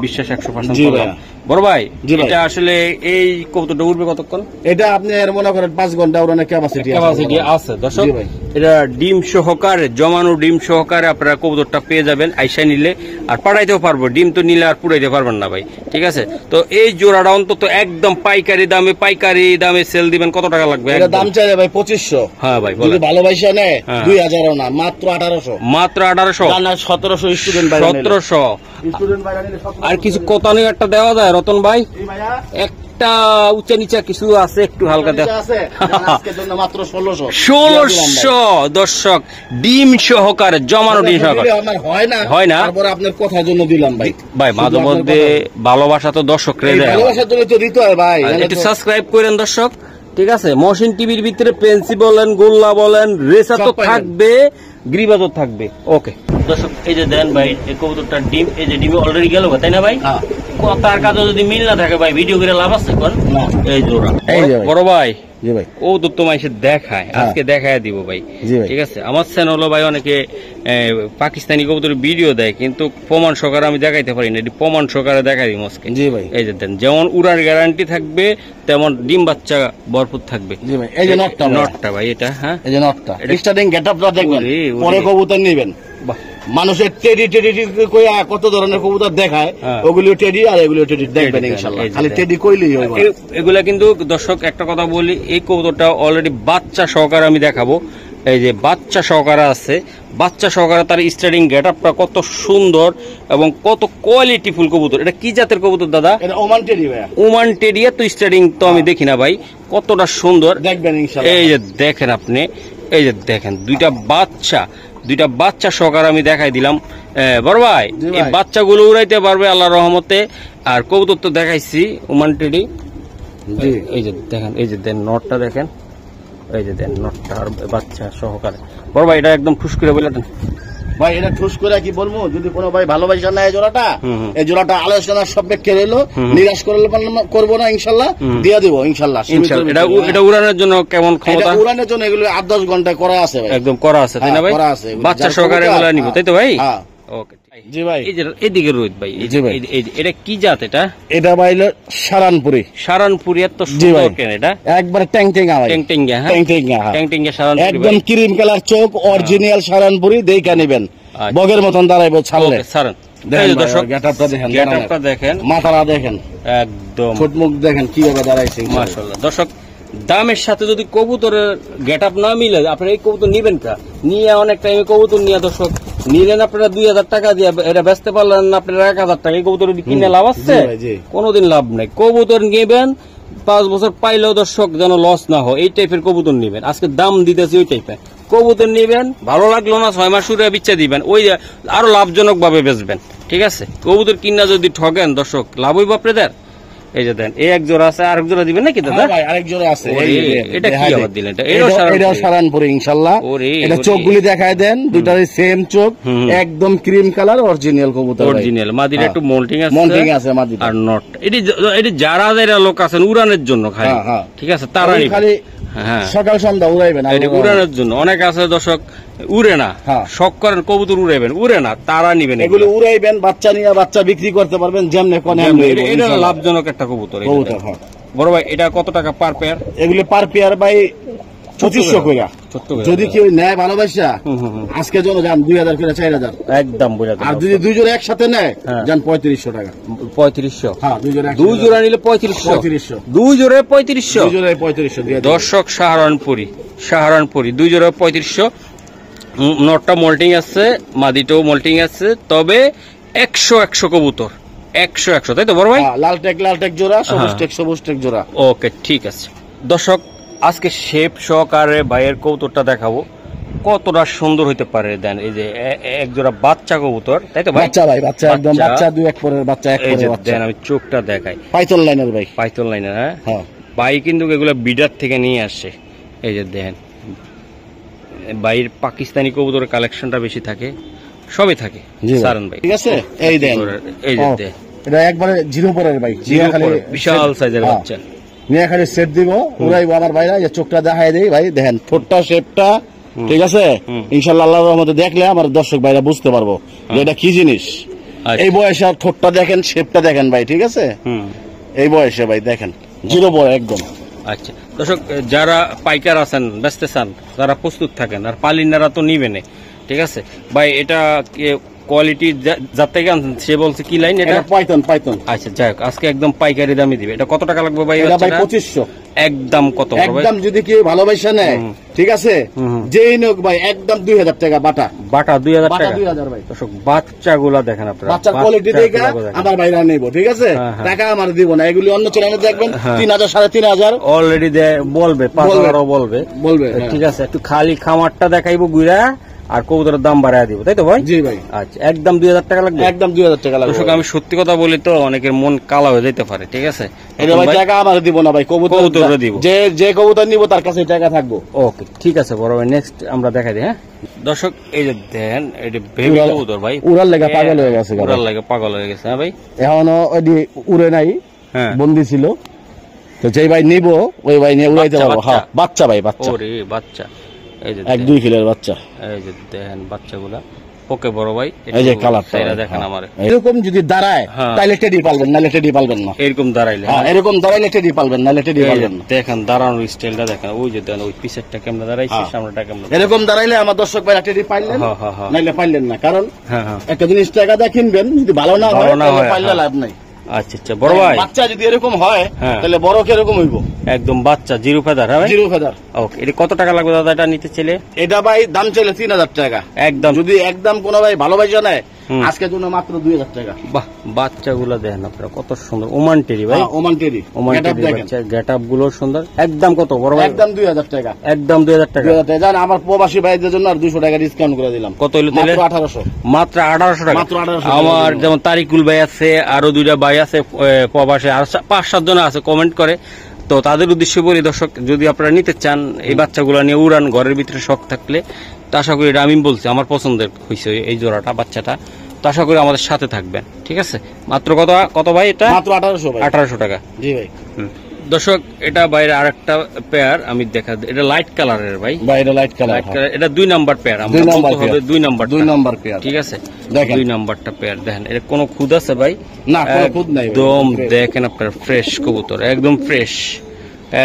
বিশ্বাস 100% জি করলাম। ভাই। বড় ভাই, জি ভাই। এটা আসলে এই কবুতরটা উঠবে কতক্ষণ? এটা আপনি এর মনে করেন 5 ঘন্টা উড়ানোর ক্যাপাসিটি আছে দর্শক। জি ভাই। এটা ডিম সহকারে, জমানো ডিম সহকারে আপনারা কবুতরটা পেয়ে যাবেন আইসা নিলে। আর পাঠাইতেও পারবো, ডিম তো নিলে আর পুরাইতে পারবেন না ভাই, ঠিক আছে। তো এই জোড়াটা অন্তত একদম পাইকারি দামে সেল দিবেন। কত টাকা লাগবে? এটা একদম। দাম চাইলে ভাই 2500। হ্যাঁ ভাই, যদি বলেন। ভালোবাসা নেয় হ্যাঁ। 2000 না, মাত্র 1800। মাত্র 1800, না 1700 স্টুডেন্ট ভাই। 1700। স্টুডেন্ট ভাই নিলে 1700। আর কিছু কোতানি একটা দেওয়া যায় রতন ভাই? জি ভাইয়া, একটা উঁচা নিচা কিছু আছে, একটু হালকা দেওয়া আছে। আজকের জন্য মাত্র 1600। 1600 দর্শক, ডিম সহকারে, জমানো ডিম সহকারে। আমার হয় না। তারপরে আপনার কথার জন্য দিলাম ভাই। ভাই মাঝে শুধু আপনার মধ্যে ভালোবাসা তো দর্শক রে এই দেয়। ভালোবাসার জন্য তো দিতে হয় ভাই। নাহলে একটু তো- সাবস্ক্রাইব করেন দর্শক, ঠিক আছে। মহসিন টিভির ভিতরে পেন্সি বলেন, গোল্লা বলেন, রেসা তো সব পাইবেন। থাকবে, গ্রিবাজও থাকবে। ওকে দর্শক, এই যে দেন ভাই এই কবুতরটার ডিম, এই যে ডিমে অলরেডি গেল, তাই না ভাই? হ্যাঁ। কথার কাজে যদি মিল না থাকে ভাই, ভিডিও করে লাভ আছে কোন? না। এই জোড়া এই যে ভাই। বড় ভাই, জি ভাই। ও তো তোমায় এসে দেখায়, আজকে দেখায় দিব ভাই, জি ভাই। ঠিক আছে। আমার চ্যানেল ভাই অনেকে পাকিস্তানি কবুতরের ভিডিও দেয়, কিন্তু প্রমাণ সহকারে আমি দেখাইতে পারি না, এটি প্রমাণ সহকারে দেখাই দিব আজকে। জি ভাই। এই যে দেন, যেমন উড়ার গ্যারান্টি থাকবে তেমন ডিম বাচ্চা ভরপুর থাকবে। জি ভাই, এই যে নটটা ভাই। নটটা ভাই, এটা হ্যাঁ, এই যে নটটা এটা- স্টার্টিং গেটআপটা দেখবেন, ওরে, ওরে। পরে কবুতর নেবেন। বাহ, মানুষের টেডি কইয়া কত ধরনের কবুতর দেখায়, হ্যাঁ। ওগুলো টেডি আর এগুলো টেডি দেখবেন টেডি, ইনশাআল্লাহ। এই যে খালি দেখ। টেডি কইলেই হবে। এগুলা কিন্তু দর্শক একটা কথা বলি, এই কবুতরটা অলরেডি বাচ্চা সহকারে আমি দেখাবো। এই যে বাচ্চা সহকারে আছে, বাচ্চা সহকারে তার স্টার্টিং গেটআপটা কত সুন্দর এবং কত কোয়ালিটি ফুল কবুতর। এটা কি জাতের কবুতর দাদা? এটা ওমান টেডি ভাই, ওমান টেডিয়া তো স্টার্টিং তো আমি দেখি না ভাই, কতটা সুন্দর দেখবেন ইনশাআল্লাহ। এই যে দেখেন আপনি, এই যে দেখেন দুইটা বাচ্চা সহকারে আমি দেখাই দিলাম। বড় ভাই, জি ভাই। এই বাচ্চাগুলো উড়াইতে পারবে আল্লাহর রহমতে। আর কবুতর তো দেখাইছি ওমান টেডি। জি। এই যে দেখেন, এই যে দেন নটটা দেখেন, এই যে দেন নটটা আর বাচ্চা সহকারে। বড় ভাই, এটা একদম ঠুস করে বলে দেন ভাই। এটা ঠুস করে কি বলবো, যদি কোনো ভাই ভালোবাসা না এই জোড়াটা, হুম, হুম। এই জোড়াটা আলোচনার সাপেক্ষে রইলো, হুম। নিরাশ করবো না ইনশাল্লাহ, দিয়ে দিব ইনশাল্লাহ। ইনশাআল্লাহ। এটা উড়ানোর জন্য কেমন ক্ষমতা? এটা উড়ানোর জন্য এগুলো 8-10 ঘন্টা করা আছে ভাই। একদম করা আছে, তাই না হ্যাঁ, ভাই? করা আছে এগুলো। বাচ্চা যার সহকারে কবুতর, এগুলা নিব, তাই তো ভাই? হ্যাঁ। ওকে জি ভাই। এই যে এদিকে রোহিত ভাই, এই যে জি ভাই। এটা কি জাত? এটা এটা ভাই সারানপুরি। সারানপুরি। এত জি ভাই। সুন্দর কেন এটা? একবার ট্যাংটেঙ্গা ভাই। ট্যাংটেঙ্গা, হ্যাঁ, ট্যাংটেঙ্গা, হ্যাঁ। ট্যাংটেঙ্গা সারানপুরি একদম ভাই। ক্রিম কালার চোখ, অরিজিনাল সারানপুরি, দেখা নেবেন। আচ্ছা। বগের মতন দাঁড়াইবো ছাড়লে। ওকে, সারান। দেখেন এই যে ভাই, দর্শক, গেটআপটা দেখেন, গেটআপটা দেখেন, মাথাটা দেখেন, একদম ঠোঁট মুখ দেখেন কিভাবে দাঁড়াইছে। মাশাআল্লাহ। দর্শক, দামের সাথে যদি কবুতরের গেটআপ না মিলে আপনারা এই কবুতর নিবেন কা? নিয়ে অনেক টাইমে কবুতর নিয়ে দর্শক নিলেন আপনারা 2000 টাকা দিয়ে, এটা বেচতে পারলেন না আপনারা 1000 টাকা। এই কবুতর কিনে লাভ আছে? জি ভাই, জি। কোনোদিন লাভ নাই। কবুতর নেবেন 5 বছর পাইলেও দর্শক যেন লস না হয়, এই টাইপের কবুতর নেবেন। আজকে দাম দিতেছি ওই টাইপের কবুতর নেবেন, ভালো লাগলো না 6 মাস উড়ে বিচ্ছা দিবেন, ওই আরো লাভজনক ভাবে বেচবেন। ঠিক আছে, কবুতর কিনা যদি ঠকেন দর্শক লাভ হইব আপনাদের। এই যে দেন, এই এক জোড়া আছে, আরেক জোড়া দিবেন নাকি দাদা? ভাই আরেক জোড়া আছে। এটা কি আবার দিলেন? এটাও সারানপুরি ইনশাআল্লাহ। এটা চোখগুলি দেখায় দেন, দুটারই সেম চোখ, একদম ক্রিম কালার, অরিজিনাল কবুতর, অরিজিনাল। মাদিটা একটু মোল্টিং আছে, মোল্টিং আছে মাদিটা। আর নট এটি যারা যারা লোক আছেন উড়ানের জন্য খালি, ঠিক আছে, তারা খালি সকাল সন্ধ্যা উড়াইবেন, উড়ানোর জন্য। অনেক আছে দর্শক উড়ে না, শখ করেন কবুতর উড়াইবেন, উড়ে না, তারা নিবেন এগুলো, উড়াইবেন, বাচ্চা নিয়ে বাচ্চা বিক্রি করতে পারবেন যেমনে কোনে। এটা লাভজনক একটা কবুতর। বড় ভাই এটা কত টাকা পার পেয়ার? এগুলো পার পেয়ার ভাই 2500 কইরা। যদি কেউ নেয় ভালোবাসা আজকে জন্য যান 2000 করে 4000 একদম বুঝা। আর যদি দুই জোড়া একসাথে নেয় যান 3500 টাকা। 3500? হ্যাঁ, দুই জোড়া নিলে 3500। দুই জোড়ায় 3500? দুই জোড়ায় 3500 দিয়ে দর্শক সাহারানপুরি দুই জোড়া 3500। নটটা মোল্টিং আছে, মাদিটাও মোল্টিং আছে, তবে 100 কবুতর, 100 তাই তো বড় ভাই? লাল টেক জোড়া, সবুজ টেক জোড়া। ওকে, ঠিক আছে। দর্শক আজকে শেপ সহকারে ভাইয়ের কবুতরটা দেখাবো, কতটা সুন্দর হইতে পারে। দেন এই যে এক জোড়া বাচ্চা কবুতর, তাই তো ভাই? বাচ্চা একদম বাচ্চা, দুই এক পরের বাচ্চা, এক পরের বাচ্চা। দেন আমি চোখটা দেখাই, পাইথন লাইনের ভাই, পাইথন লাইনের। হ্যাঁ ভাই কিন্তু এগুলো বিডার থেকে নিয়ে আসে। এই যে দেখেন ভাইয়ের পাকিস্তানি কবুতরের কালেকশনটা বেশি থাকে, সবই থাকে সারান ভাই, ঠিক আছে? এই দেন, এই যে দেন, এটা একবারে জিরো পরের ভাই, বিশাল সাইজের বাচ্চা নিয়ে খালি সেট দিব, উড়াইবো আমার ভাইরা। এই চোখটা দেখাই দেই ভাই, দেখেন ঠোঁটটা, শেপটা, ঠিক আছে? ইনশাআল্লাহ আল্লাহর রহমতে দেখলে আমার দর্শক ভাইরা বুঝতে পারবো যে এটা কি জিনিস। এই বয়সে আর ঠোঁটটা দেখেন, শেপটা দেখেন ভাই, ঠিক আছে? এই বয়সে ভাই দেখেন জিরো পর একদম। আচ্ছা দর্শক, যারা পাইকার আছেন, বেচতে চান, যারা প্রস্তুত থাকেন, আর পালিনারা তো নিবেন, ঠিক আছে ভাই? এটা কোয়ালিটি যার থেকে আনছেন সে বলছে কি লাইন? এটা পাইথন। আচ্ছা যাই হোক, আজকে একদম পাইকারি দামে দিবে। এটা কত টাকা লাগবে ভাই? 2500 একদম। কত একদম? যদি কেউ ভালোবাসা নেয়, ঠিক আছে, যেই নোক ভাই, একদম 2000 টাকা বাটা 2000 টাকা। 2000 ভাই। দর্শক বাচ্চাগুলা দেখেন আপনারা, বাচ্চার কোয়ালিটি দেখে আমার ভাইরা নেব, ঠিক আছে? টাকা আমার দিব না, এগুলি অন্য চ্যানেলে দেখবেন 3000 3500 অলরেডি বলবে, 5000ও বলবে, ঠিক আছে? একটু খালি খামারটা দেখাইবো গুইরা, আর কবুতরের দাম বাড়ায় দিব, তাই তো ভাই? জি ভাই। আচ্ছা, একদম 2000 টাকা লাগবে? একদম 2000 টাকা লাগবে। দর্শক আমি সত্যি কথা বলি তো, অনেকের মন কালা হয়ে যেতে পারে, ঠিক আছে? এটা ভাই টাকা আমার দিব না ভাই, কবুতর দিব। যে কবুতর নিব তার কাছে টাকা থাকবো। ওকে, ঠিক আছে বড় ভাই, নেক্সট আমরা দেখাই দিই। হ্যাঁ দর্শক, এই যে দেন, এটা বেবি কবুতর ভাই, উড়ার লাগা পাগল হয়ে গেছে, উড়ার লাগা পাগল হয়ে গেছে। হ্যাঁ ভাই, এখনো ওই উড়ে নাই, বন্দি ছিল। তো যেই ভাই নিব ওই ভাই নিয়ে উড়াইতে পারবো। হ্যাঁ, বাচ্চা ভাই, বাচ্চা। ওরে বাচ্চা, এই যে 1-2 কিলোর বাচ্চা। এই যে দেখেন বাচ্চাগুলা। ওকে বড় ভাই, এই যে কালারটা দেখেন আমার। এরকম যদি দাঁড়ায় তাহলে টেডি পালবেন, নালে টেডি পালবেন না। এরকম দাঁড়াইলে, হ্যাঁ এরকম দাঁড়াইলে টেডি পালবেন, নালে টেডি পালবেন না। দেখেন দাঁড়ানোর স্টাইলটা দেখেন, ওই যে দেখেন ওই পিছেরটা কেমনে দাঁড়াইছে, সামনেটা কেমনে। এরকম দাঁড়াইলে আমার দর্শক ভাইরা টেডি পাইলেন, নাইলে পাইলেন না। কারণ একটা জিনিস টাকা দিয়ে কিনবেন, যদি ভালো না হয় তাহলে পাইলে লাভ নাই। আচ্ছা আচ্ছা বড় ভাই, বাচ্চা যদি এরকম হয় তাহলে বড় কিরকম হইব? একদম বাচ্চা, জিরো ফেদার। হ্যাঁ জিরো ফেদার। ওকে, এটা কত টাকা লাগবে দাদা এটা নিতে চাইলে? এটা ভাই দাম চাইলে 3000 টাকা একদম। যদি একদম কোনো ভাই ভালোবাসা নেয় আজকের জন্য মাত্র 2000 টাকা। বাহ, বাচ্চাগুলো দেখেন আপনারা কত সুন্দর, ওমান টেরি ভাই, ওমান টেরি বাচ্চা, গেটআপ গুলো সুন্দর। একদম কত বড় ভাই? একদম 2000 টাকা, একদম 2000 টাকা। 2000 টাকা। জান আমার প্রবাসী ভাইদের জন্য আর 200 টাকা ডিসকাউন্ট করে দিলাম। কত হলো তাহলে? মাত্র 1800। মাত্র 1800 টাকা। মাত্র 1800। আমার যেমন তারিকুল ভাই আছে, আরো দুইটা ভাই আছে প্রবাসে, আর 5-7 জন আছে কমেন্ট করে, তো তাদের উদ্দেশ্যে বলি দর্শক, যদি আপনারা নিতে চান এই বাচ্চাগুলো নিয়ে উড়ান, ঘরের ভিতরে শখ থাকলে, তো আশা করি এটা আমি বলছি আমার পছন্দের হয়েছে এই জোড়াটা, বাচ্চাটা, তো আশা করি আমাদের সাথে থাকবেন, ঠিক আছে? মাত্র কত ভাই এটা? মাত্র 1800 ভাই। 1800 টাকা। জি ভাই। দর্শক, এটা বাইরে আরেকটা পেয়ার আমি দেখা, এটা লাইট কালারের ভাই, এটা লাইট কালার, এটা 2 নাম্বার পেয়ার। আমরা বলতে হবে 2 নাম্বার পেয়ার, ঠিক আছে? দেখেন 2 নাম্বারটা পেয়ার দেখেন, এটা কোনো খুদ আছে ভাই? না, কোনো খুদ নাই। একদম দেখেন আপনারা ফ্রেশ কবুতর, একদম ফ্রেশ,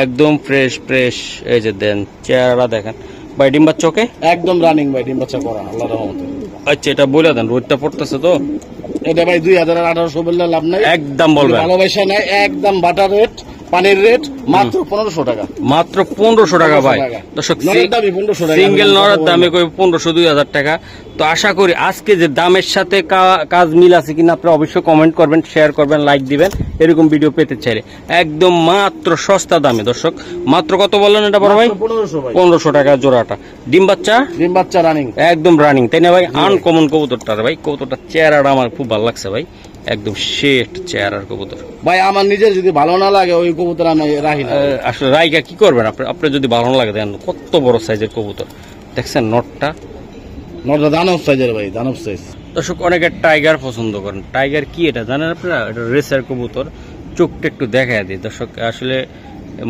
একদম ফ্রেশ। এই যে দেন চেহারা দেখেন ভাই, ডিম বাচ্চা ওকে একদম রানিং ভাই, ডিম বাচ্চা করা আল্লাহর রহমতে। আচ্ছা, এটা বলে দেন, রোদটা পড়তেছে তো। এটা ভাই 2000 আর 1800 বললে লাভ নাই, একদম বলবেন। ভালোবাসা নাই, একদম বাটার রেট পানির রেট মাত্র 1500 টাকা, মাত্র 1500 টাকা ভাই। দর্শক সিঙ্গেল নরের দামে কই 1500-2000 টাকা। তো আশা করি আজকে যে দামের সাথে কাজ মিল আছে কিনা আপনারা অবশ্যই কমেন্ট করবেন, শেয়ার করবেন, লাইক দিবেন এরকম ভিডিও পেতে চাইলে। একদম মাত্র সস্তা দামে দর্শক। মাত্র কত বললেন এটা বড় ভাই? 1500 টাকা জোড়াটা। ডিম বাচ্চা রানিং, একদম রানিং, তাই না ভাই? আনকমন কবুতরটা ভাই, কবুতরটা চেহারাটা আমার খুব ভালো লাগছে ভাই, একদম শেট চেহারার কবুতর ভাই। আমার নিজের যদি ভালো না লাগে ওই কবুতর আমি রাখি না। আসলে রাইকা কি করবেন আপনি? আপনার যদি ভালো না লাগে দেখেন কত বড় সাইজের কবুতর, দেখছেন নটটা দানব সাইজের ভাই, দানব সাইজ। দর্শক অনেকে টাইগার পছন্দ করেন। টাইগার কি এটা জানেন আপনারা? এটা রেসার কবুতর। চোখটা একটু দেখা দিই দর্শক। আসলে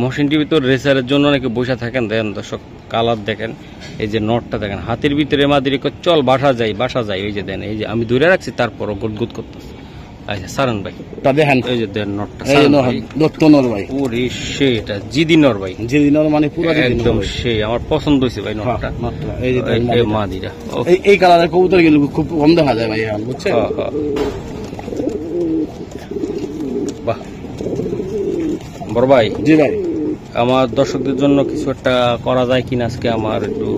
মহসিন টিভি তো রেসারের জন্য অনেকে বসে থাকেন, দেখেন দর্শক কালার দেখেন, এই যে নটটা দেখেন, হাতের ভিতরে মাদির চল বাসা যাই, এই যে দেন, এই যে আমি ধরে রাখছি তারপরও গুদগুদ করতেছে। আচ্ছা সারান ভাই তা দেখেন, এই যে দেন নটটা দত্তনর ভাই, ওরে সে এটা জিদিনর ভাই, জিদিনর মানে পুরো একদম সে আমার পছন্দ হয়েছে ভাই নটটা। এই যে মাদিরা এই কালারের কবুতর গুলো খুব কম দেখা যায় ভাই, বুঝছেন? বাহ বড় ভাই। জি ভাই, আমার দর্শকদের জন্য কিছু একটা করা যায় কিনা আজকে আমার একটু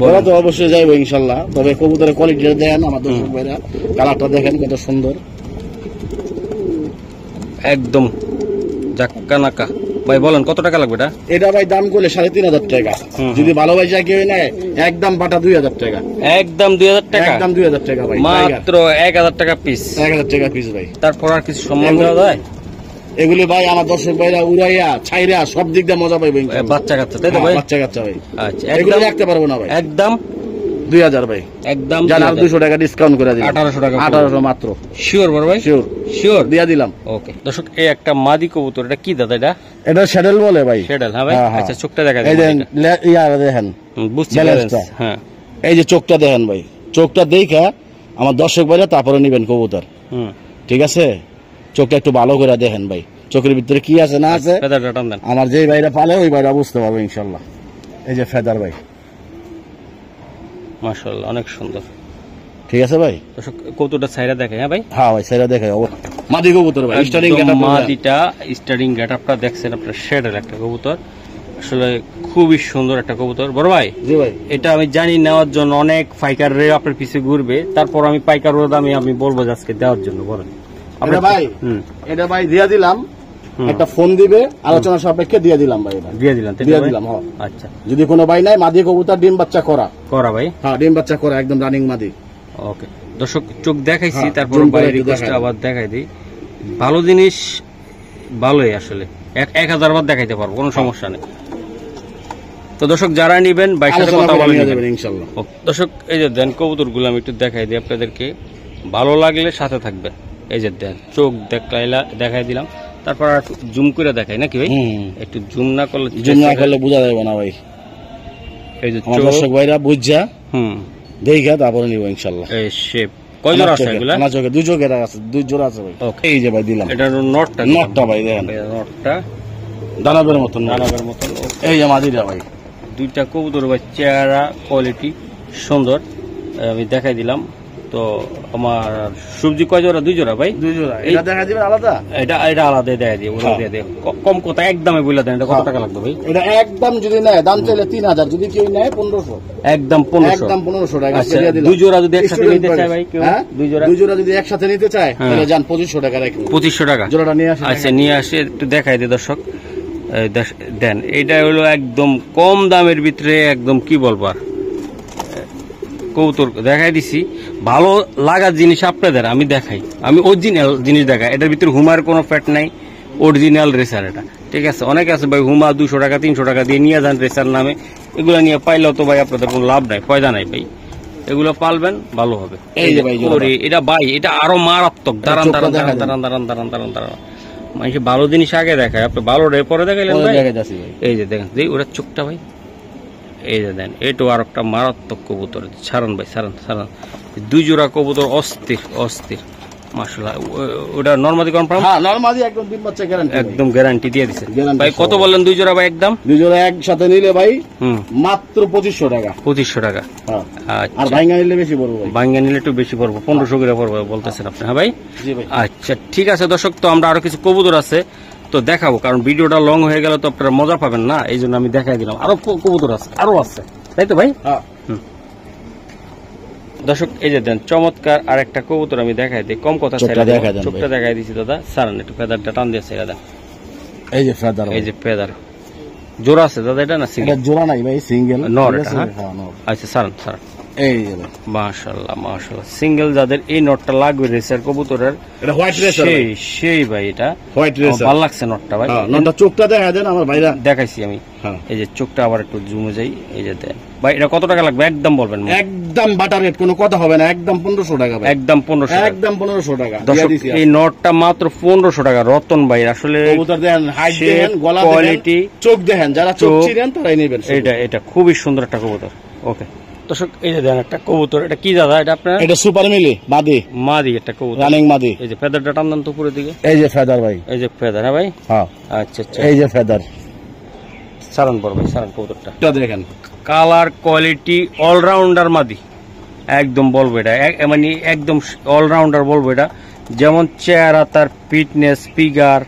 বলা তো অবশ্যই যাইবো ইনশাল্লাহ। তবে কবুতরের কোয়ালিটিটা দেখেন আমার দর্শক ভাইরা, কালারটা দেখেন কত সুন্দর, একদম জাক্কানাকা। ভাই বলেন কত টাকা লাগবে এটা? এটা ভাই দাম করলে 3500 টাকা, যদি ভালোবাসা কেউ নেয় একদম বাটা 2000 টাকা, একদম 2000 টাকা, একদম 2000 টাকা ভাই, মাত্র 1000 টাকা পিস, 1000 টাকা পিস ভাই। তারপর আর কিছু সম্মান দেওয়া যায়? এগুলি ভাই আমার দর্শক ভাইরা উড়াইয়া ছাইরা সব দিক দিয়ে মজা পাইবে। বাচ্চা কাচ্চা তাই তো ভাই? বাচ্চা কাচ্চা ভাই। আচ্ছা এগুলো রাখতে পারবো না ভাই, একদম 2000 ভাই, একদম জান আর 200 টাকা ডিসকাউন্ট করে দিলাম, 1800 টাকা, 1800 মাত্র। শিওর বড় ভাই? শিওর দিয়া দিলাম। ওকে দর্শক, এই একটা মাদি কবুতর, এটা কি দাদা? এটা শ্যাডেল বলে ভাই, শ্যাডেল। হ্যাঁ ভাই, আচ্ছা চোখটা দেখা এই দেখেন, দেখেন বুঝছি। হ্যাঁ এই যে চোখটা দেখেন ভাই, চোখটা দেখা আমার দর্শক ভাইরা তারপরে নিবেন কবুতর, ঠিক আছে? চোখটা একটু ভালো করে দেখেন ভাই, চোখের ভিতরে কি আছে না আছে আমার যে ভাইরা পালে ওই ভাইরা বুঝতে পারবে ইনশাল্লাহ। এই যে ফেদার ভাই, মাশাআল্লাহ অনেক সুন্দর, ঠিক আছে ভাই? দর্শক কবুতরটা ছাইরা দেখে। হ্যাঁ ভাই, হ্যাঁ ভাই ছাইরা দেখে। মাদি কবুতর ভাই, স্টারিং গেটআপ, মাদিটা স্টারিং গেটআপটা দেখছেন আপনারা, শেডের একটা কবুতর, আসলে খুবই সুন্দর একটা কবুতর। বড় ভাই, জি ভাই, এটা আমি জানি নেওয়ার জন্য অনেক পাইকার রে আপনার পিছে ঘুরবে, তারপর আমি পাইকার দামে আমি বলবো যে আজকে দেওয়ার জন্য। বলেন ভাই, এটা ভাই দিয়ে দিলাম, একটা ফোন দিবে, আলোচনা সাপেক্ষে দিয়ে দিলাম ভাই, দিয়ে দিলাম। আচ্ছা, যদি কোনো ভাই নাই, মাদি কবুতর ডিম বাচ্চা করা ভাই, হ্যাঁ ডিম বাচ্চা করা, একদম রানিং মাদি। ওকে দর্শক, চোখ দেখাইছি, তারপর বাইরে আবার দেখাই দিই। ভালো জিনিস ভালোই, আসলে 1000 বার দেখাইতে পারবো, কোনো সমস্যা নেই। তো দর্শক যারা নিবেন বাইরের সাথে কথা বলে নেবেন ইনশাআল্লাহ। দর্শক এই যে দেন কবুতর গুলো আমি একটু দেখাই দিই আপনাদেরকে, ভালো লাগলে সাথে থাকবেন। এই যে দেন চোখ দেখাই দিলাম, তারপর আর জুম করে দেখাই নাকি ভাই? একটু জুম না করলে বোঝা যাবে না ভাই। এই যে দর্শক ভাইরা বুঝা দেখা তারপরে নিব ইনশাআল্লাহ। এই শেপ কয় জোড়া আছে এগুলা? না চোখে দুই জোড়া আছে, দুই জোড়া আছে ভাই। এই যে ভাই দিলাম, এটা নটটা ভাই দেখেন, নটটা দানাবের মতন। এই যে মাদিটা ভাই, দুইটা কবুতর ভাই, চেহারা কোয়ালিটি সুন্দর, আমি দেখাই দিলাম। তো আমার সবজি কয় জোড়া? 2 জোড়া ভাই, 2 জোড়া। এটা দেখা দিবেন আলাদা, এটা আলাদা দেখা দিই, ওরা দিয়ে দেয় কম কথা, একদমই বলে দেন। এটা কত টাকা লাগবে ভাই? এটা একদম যদি নেয় দাম চাইলে 3000, যদি কেউ নেয় 1500, একদম 1500 টাকা দিয়ে দিলাম। 2 জোড়া যদি একসাথে নিতে চায় ভাই কেউ, 2 জোড়া যদি একসাথে নিতে চায় তাহলে যান 2500 টাকা রাখুন, 2500 টাকা জোড়াটা নিয়ে আসেন। আচ্ছা নিয়ে আসে একটু দেখাই দিই দর্শক, দেন এটা হলো একদম কম দামের ভিতরে, একদম কি বলবো আর কবুতর দেখাই দিছি। ভালো লাগার জিনিস আপনাদের আমি দেখাই, আমি অরিজিনাল জিনিস দেখাই। এটার ভিতরে হুমার কোনো ফ্যাট নাই, অরিজিনাল রেসার এটা, ঠিক আছে? অনেকে আছে ভাই হুমা 200 টাকা 300 টাকা দিয়ে নিয়ে যান রেসার নামে, এগুলো নিয়ে পাইলেও তো ভাই আপনাদের কোনো লাভ নাই, ফায়দা নাই ভাই। এগুলো পালবেন ভালো হবে। এই যে ভাই এটা ভাই, এটা আরো মারাত্মক। দাঁড়ান মানুষ ভালো জিনিস আগে দেখায়, আপনি ভালো পরে দেখাইলেন ভাই। এই যে দেখেন ওরা চোখটা ভাই, এই যে দেন, এটাও আর একটা মারাত্মক কবুতর। ছাড়ান ভাই, ছাড়ান 2 জোড়া কবুতর, অস্থির মাশাআল্লাহ। ওটা নরমাদি কনফার্ম? হ্যাঁ নরমাদি, একদম ডিম বাচ্চা গ্যারান্টি, একদম গ্যারান্টি দিয়ে দিয়েছেন ভাই। কত বললেন 2 জোড়া ভাই? একদম 2 জোড়া একসাথে নিলে ভাই মাত্র 2500 টাকা। 2500 টাকা। আর ভাঙ্গা নিলে বেশি পড়বে ভাই, ভাঙ্গা নিলে একটু বেশি পড়বে, 1500 করে পড়বে বলতেছেন আপনি? হ্যাঁ ভাই, জি ভাই। আচ্ছা ঠিক আছে দর্শক, তো আমরা আরো কিছু কবুতর আছে, তো দেখাবো, কারণ ভিডিওটা লং হয়ে গেলে তো আপনারা মজা পাবেন না, এই জন্য আমি দেখাই দিলাম। আরো কবুতর আছে, আরো আছে, তাই তো ভাই? দর্শক এই যে দেন চমৎকার আর একটা কবুতর আমি দেখাই দিই, কম কথা চোখটা দেখাই দিচ্ছি দাদা। সারান একটু ফেদারটা টান দিয়ে ছেড়ে দেন। এই যে ফেদার, এই যে ফেদার জোড়া আছে দাদা, এটা না সিঙ্গেল? জোড়া নাই ভাই, সিঙ্গেল নর এটা। আচ্ছা সারান সারান, এই যে মাশাআল্লাহ মাশাআল্লাহ, সিঙ্গেল যাদের এই নটটা লাগবে রেসার কবুতরের, এটা হোয়াইট রেসার সেই ভাই, এটা হোয়াইট রেসার, ভালো লাগছে নটটা ভাই। নটটা চোখটা দেখা দেন আমার ভাইরা, দেখাইছি আমি। এই যে চোখটা আবার একটু জুমে যাই, এই যে দেন ভাই। এটা কত টাকা লাগবে একদম বলবেন? একদম বাটার রেট, কোনো কথা হবে না, একদম 1500 টাকা ভাই, একদম 1500, একদম 1500 টাকা। এই নটটা মাত্র 1500 টাকা। রতন ভাই আসলে কবুতর দেখেন, হাইট দেখেন, গলা কোয়ালিটি, চোখ দেখেন, যারা চোখ চিনেন তারাই নেবেন। এটা খুবই সুন্দর একটা কবুতর। ওকে দর্শক এই যে দেন একটা কবুতর, এটা কি দাদা? এটা আপনার এটা সুপার মিলি মাদি, মাদি একটা কবুতর, রানিং মাদি। এই যে ফেদারটা টান তো উপরের দিকে, এই যে ফেদার ভাই, এই যে ফেদার। হ্যাঁ ভাই, হ্যাঁ আচ্ছা আচ্ছা, এই যে ফেদার। সারান বড় ভাই, সারান কবুতরটা দেখেন, কালার কোয়ালিটি অলরাউন্ডার মাদি, একদম বলবো এটা, মানে একদম অলরাউন্ডার বলবো এটা। যেমন চেহারা, তার ফিটনেস, ফিগার